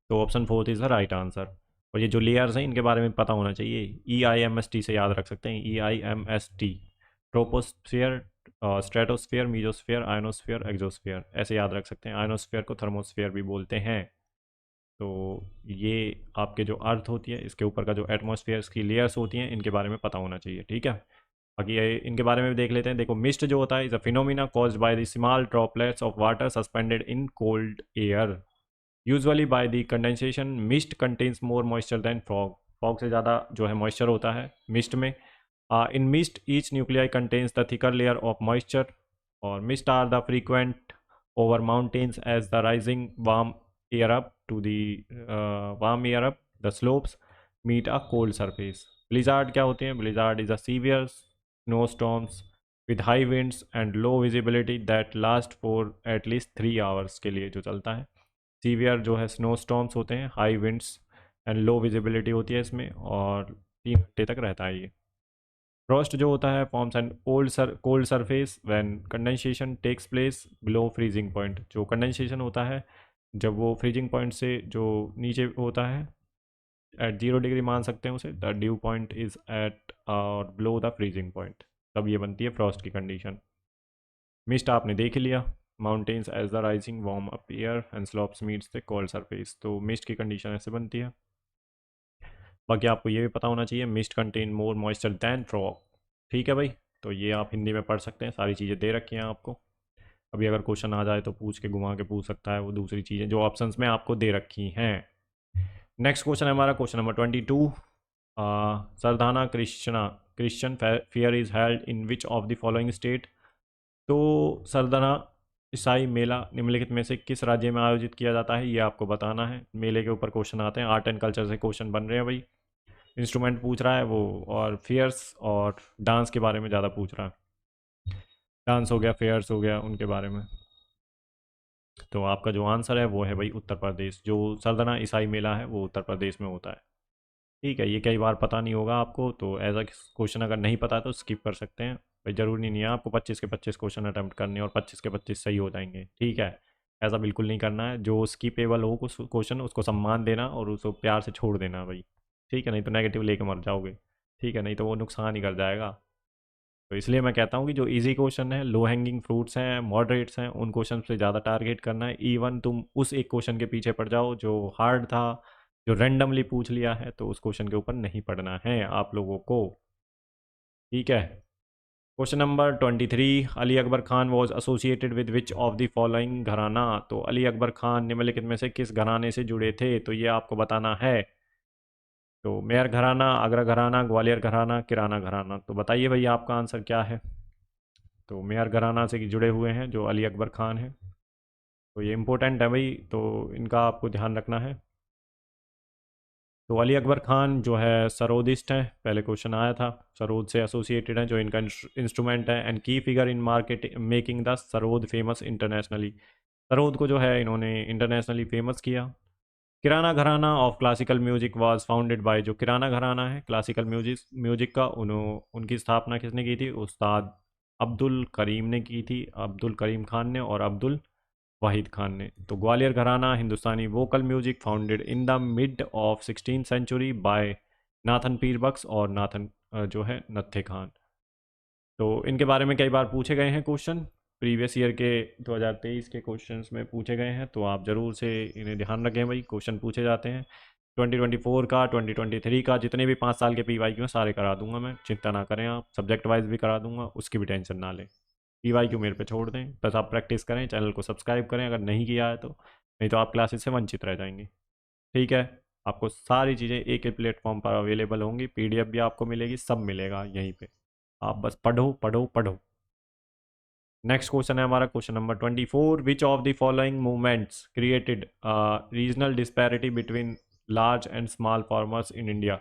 तो option 4 is the right answer. और ये जो लेयर्स हैं इनके बारे में पता होना चाहिए, EIMST से याद रख सकते हैं, EIMST, troposphere, stratosphere, mesosphere, ionosphere, exosphere, ऐसे याद रख सकते हैं। आयनोस्फियर को थर्मोस्फियर भी बोलते हैं। तो ये आपके जो अर्थ होती है इसके ऊपर का जो एटमॉस्फेयर की लेयर्स होती हैं इनके बारे में पता होना चाहिए, ठीक है। बाकी ये इनके बारे में भी देख लेते हैं। देखो मिस्ट जो होता है is a phenomena caused by the small droplets of water suspended in cold air, usually by the condensation. Mist contains more moisture than fog, fog से ज़्यादा जो है मॉइस्चर होता है मिस्ट में। In mist each nuclei contains the thicker layer of moisture, और mist are the frequent over mountains as the rising warm air up to the warm air up the slopes meet a cold surface. Blizzard क्या होते हैं? Blizzard is a severe snowstorms with high winds and low visibility that last for at least 3 hours के लिए जो चलता है। Severe जो है स्नो स्टॉर्म्स होते हैं, high winds and low visibility होती है इसमें, और 3 घंटे तक रहता है ये। फ्रॉस्ट जो होता है forms an cold surface when condensation takes place below freezing point, जो कंडेंसेशन होता है जब वो फ्रीजिंग पॉइंट से जो नीचे होता है एट 0 डिग्री मान सकते हैं उसे, the dew point is at or below the freezing point, तब ये बनती है फ्रॉस्ट की कंडीशन। मिस्ट आपने देख लिया, mountains as the rising warm up air and slopes meets the cold surface, तो मिस्ट की कंडीशन ऐसे बनती है। बाकी आपको ये भी पता होना चाहिए mist contain more moisture than fog, ठीक है भाई। तो ये आप हिंदी में पढ़ सकते हैं, सारी चीज़ें दे रखी हैं आपको। अभी अगर क्वेश्चन आ जाए तो पूछ के घुमा के पूछ सकता है, वो दूसरी चीज़ें जो ऑप्शंस में आपको दे रखी हैं। नेक्स्ट क्वेश्चन है हमारा question number 22। Sardana Christian fair is held in which of the following state. तो सरदाना ईसाई मेला निम्नलिखित में से किस राज्य में आयोजित किया जाता है, ये आपको बताना है। मेले के ऊपर क्वेश्चन आते हैं, आर्ट एंड कल्चर से क्वेश्चन बन रहे हैं भाई। इंस्ट्रूमेंट पूछ रहा है वो, और फेयर्स और डांस के बारे में ज़्यादा पूछ रहा है। डांस हो गया, फेयर्स हो गया, उनके बारे में। तो आपका जो आंसर है वो है भाई उत्तर प्रदेश। जो सरदना ईसाई मेला है वो उत्तर प्रदेश में होता है, ठीक है। ये कई बार पता नहीं होगा आपको, तो एज अ क्वेश्चन अगर नहीं पता तो स्किप कर सकते हैं भाई, ज़रूरी नहीं है आपको 25 के 25 क्वेश्चन अटैम्प्ट करने और 25 के 25 सही हो जाएंगे, ठीक है। ऐसा बिल्कुल नहीं करना है, जो स्किपेबल हो कुछ क्वेश्चन उसको सम्मान देना और उसको प्यार से छोड़ देना भाई, ठीक है, नहीं तो नेगेटिव लेके मर जाओगे, ठीक है, नहीं तो वो नुकसान ही कर जाएगा। तो इसलिए मैं कहता हूँ कि जो इजी क्वेश्चन है, लो हैंगिंग फ्रूट्स हैं, मॉडरेट्स हैं, उन क्वेश्चन से ज़्यादा टारगेट करना है। इवन तुम उस एक क्वेश्चन के पीछे पड़ जाओ जो हार्ड था, जो रैंडमली पूछ लिया है, तो उस क्वेश्चन के ऊपर नहीं पढ़ना है आप लोगों को, ठीक है। Question number 23, Ali Akbar Khan was associated with which of the following घराना। तो अली अकबर खान निम्नलिखित में से किस घराने से जुड़े थे, तो ये आपको बताना है। तो मेयर घराना, आगरा घराना, ग्वालियर घराना, किराना घराना, तो बताइए भैया आपका आंसर क्या है। तो मेयर घराना से जुड़े हुए हैं जो अली अकबर खान है, तो ये इंपॉर्टेंट है भाई, तो इनका आपको ध्यान रखना है। तो अली अकबर खान जो है सरोदिस्ट हैं, पहले क्वेश्चन आया था, सरोद से एसोसिएटेड हैं, जो इनका इंस्ट्रूमेंट है, एंड की figure in market making the sarod famous internationally. Sarod को जो है इन्होंने इंटरनेशनली फेमस किया। किराना घराना of classical music was founded by, जो किराना घराना है क्लासिकल म्यूजिक का, उनकी स्थापना किसने की थी, उस्ताद अब्दुल करीम ने की थी, अब्दुल करीम खान ने और अब्दुल वाहिद खान ने। तो Gwalior gharana Hindustani vocal music founded in the mid of 16th century by Nathan Pir Bakhsh और नाथन जो है नत्थे खान। तो इनके बारे में कई बार पूछे गए हैं क्वेश्चन, प्रीवियस ईयर के 2023 के क्वेश्चंस में पूछे गए हैं, तो आप ज़रूर से इन्हें ध्यान रखें भाई, क्वेश्चन पूछे जाते हैं। 2024 का, 2023 का, जितने भी 5 साल के PYQ हैं सारे करा दूंगा मैं, चिंता ना करें आप। सब्जेक्ट वाइज भी करा दूंगा, उसकी भी टेंशन ना लें। PYQ मेरे पे छोड़ दें, बस आप प्रैक्टिस करें, चैनल को सब्सक्राइब करें अगर नहीं किया है तो, नहीं तो आप क्लासेस से वंचित रह जाएंगे। ठीक है, आपको सारी चीज़ें एक ही प्लेटफॉर्म पर अवेलेबल होंगी, PDF भी आपको मिलेगी, सब मिलेगा यहीं पे, आप बस पढ़ो पढ़ो पढ़ो। नेक्स्ट क्वेश्चन है हमारा question number 24, which of the following movements created regional disparity between large and small farmers in India.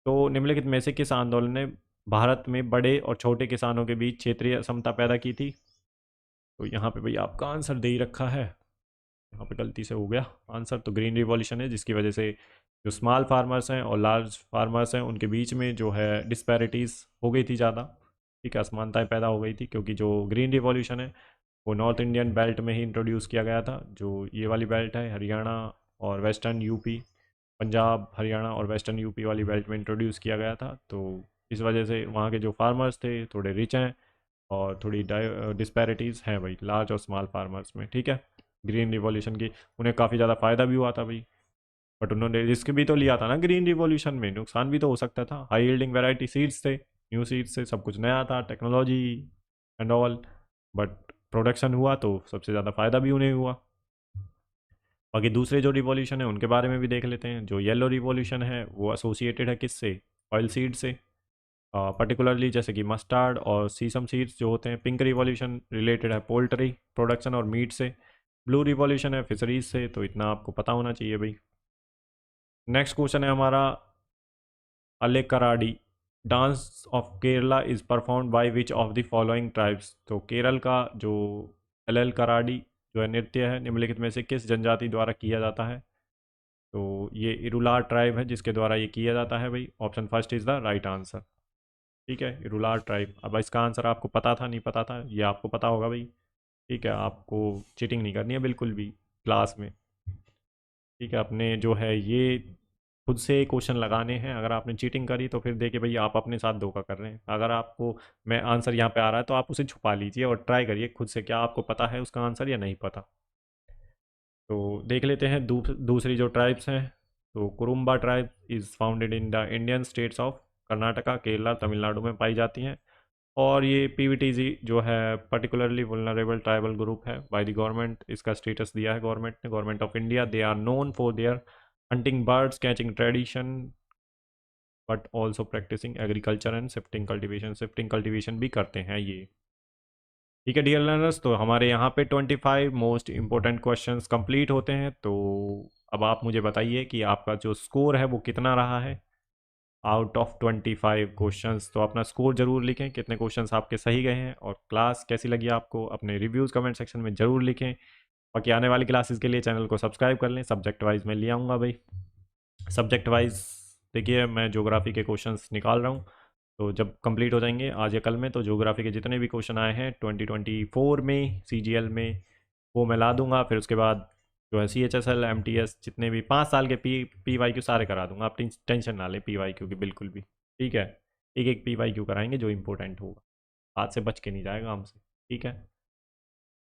तो निम्नलिखित में से किस आंदोलन ने भारत में बड़े और छोटे किसानों के बीच क्षेत्रीय असमता पैदा की थी। तो यहाँ पे भाई आपका आंसर दे ही रखा है, यहाँ पे गलती से हो गया आंसर, तो ग्रीन रिवॉल्यूशन है, जिसकी वजह से जो स्मॉल फार्मर्स हैं और लार्ज फार्मर्स हैं उनके बीच में जो है डिस्पैरिटीज़ हो गई थी ज़्यादा। ठीक है, असमानताएं पैदा हो गई थी, क्योंकि जो ग्रीन रिवॉल्यूशन है वो नॉर्थ इंडियन बेल्ट में ही इंट्रोड्यूस किया गया था, जो ये वाली बेल्ट है हरियाणा और वेस्टर्न यूपी, पंजाब हरियाणा और वेस्टर्न यूपी वाली बेल्ट में इंट्रोड्यूस किया गया था। तो इस वजह से वहाँ के जो फार्मर्स थे थोड़े रिच हैं, और थोड़ी डिस्पैरिटीज़ हैं भाई लार्ज और स्मॉल फार्मर्स में। ठीक है, ग्रीन रिवॉल्यूशन की उन्हें काफ़ी ज़्यादा फ़ायदा भी हुआ था भाई, बट उन्होंने रिस्क भी तो लिया था ना ग्रीन रिवॉल्यूशन में, नुकसान भी तो हो सकता था। हाई यील्डिंग वैरायटी सीड्स थे, न्यू सीड्स से सब कुछ नया था, technology and all, but production हुआ तो सबसे ज़्यादा फ़ायदा भी उन्हें हुआ। बाकी दूसरे जो रिवॉल्यूशन है उनके बारे में भी देख लेते हैं। जो येलो रिवॉल्यूशन है वो एसोसिएटेड है किससे, ऑयल सीड से, पर्टिकुलरली जैसे कि मस्टर्ड और सीसम सीड्स जो होते हैं। पिंक रिवॉल्यूशन रिलेटेड है पोल्ट्री प्रोडक्शन और मीट से। ब्लू रिवॉल्यूशन है फिशरीज से, तो इतना आपको पता होना चाहिए भाई। नेक्स्ट क्वेश्चन है हमारा, अलेकराडी dance of Kerala is performed by which of the following tribes. तो केरल का जो अलेल कराडी जो है नृत्य है निम्नलिखित में से किस जनजाति द्वारा किया जाता है। तो ये इरुलार ट्राइब है जिसके द्वारा ये किया जाता है भाई, option first is the right answer. ठीक है, इरुलार ट्राइब। अब इसका आंसर आपको पता था नहीं पता था, ये आपको पता होगा भाई। ठीक है, आपको चीटिंग नहीं करनी है बिल्कुल भी क्लास में। ठीक है, अपने जो है ये खुद से क्वेश्चन लगाने हैं, अगर आपने चीटिंग करी तो फिर देखिए भाई आप अपने साथ धोखा कर रहे हैं। अगर आपको मैं आंसर यहाँ पे आ रहा है तो आप उसे छुपा लीजिए और ट्राई करिए खुद से, क्या आपको पता है उसका आंसर या नहीं पता। तो देख लेते हैं दूसरी जो ट्राइब्स हैं। तो Kurumba tribe is founded in the Indian states of Karnataka, Kerala, Tamil Nadu में पाई जाती हैं। और ये PVTG जो है पर्टिकुलरली वुलनरेबल ट्राइबल ग्रुप है बाय द गवर्नमेंट, इसका स्टेटस दिया है गवर्नमेंट ने, government of India. They are known for their hunting birds catching tradition but also practicing agriculture and shifting cultivation, shifting cultivation भी करते हैं ये। ठीक है डियर लर्नर्स, तो हमारे यहाँ पे 25 मोस्ट इंपॉर्टेंट क्वेश्चंस कंप्लीट होते हैं। तो अब आप मुझे बताइए कि आपका जो स्कोर है वो कितना रहा है आउट ऑफ 25 क्वेश्चंस। तो अपना स्कोर जरूर लिखें, कितने क्वेश्चंस आपके सही गए हैं, और क्लास कैसी लगी आपको अपने रिव्यूज़ कमेंट सेक्शन में ज़रूर लिखें। बाकी आने वाली क्लासेस के लिए चैनल को सब्सक्राइब कर लें। सब्जेक्ट वाइज मैं ले आऊँगा भाई, सब्जेक्ट वाइज देखिए मैं ज्योग्राफी के क्वेश्चंस निकाल रहा हूँ, तो जब कंप्लीट हो जाएंगे आज या कल में तो ज्योग्राफी के जितने भी क्वेश्चन आए हैं 2024 में CGL में वो मैं ला दूंगा। फिर उसके बाद जो है CHSL MTS जितने भी 5 साल के PYQ सारे करा दूंगा, आप टेंशन ना लें PYQ की बिल्कुल भी। ठीक है, एक एक PYQ कराएंगे जो इंपॉर्टेंट होगा, हाथ से बच के नहीं जाएगा हमसे। ठीक है,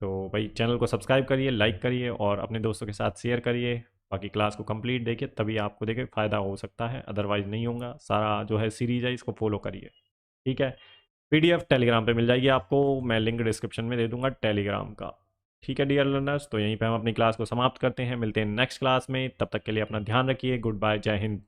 तो भाई चैनल को सब्सक्राइब करिए, लाइक करिए और अपने दोस्तों के साथ शेयर करिए। बाकी क्लास को कंप्लीट देखिए, तभी आपको देखिए फ़ायदा हो सकता है, अदरवाइज़ नहीं होगा। सारा जो है सीरीज़ है इसको फॉलो करिए। ठीक है, PDF टेलीग्राम पे मिल जाएगी आपको, मैं लिंक डिस्क्रिप्शन में दे दूंगा टेलीग्राम का। ठीक है डियर लर्नर्स, तो यहीं पे हम अपनी क्लास को समाप्त करते हैं, मिलते हैं नेक्स्ट क्लास में। तब तक के लिए अपना ध्यान रखिए, गुड बाय, जय हिंद।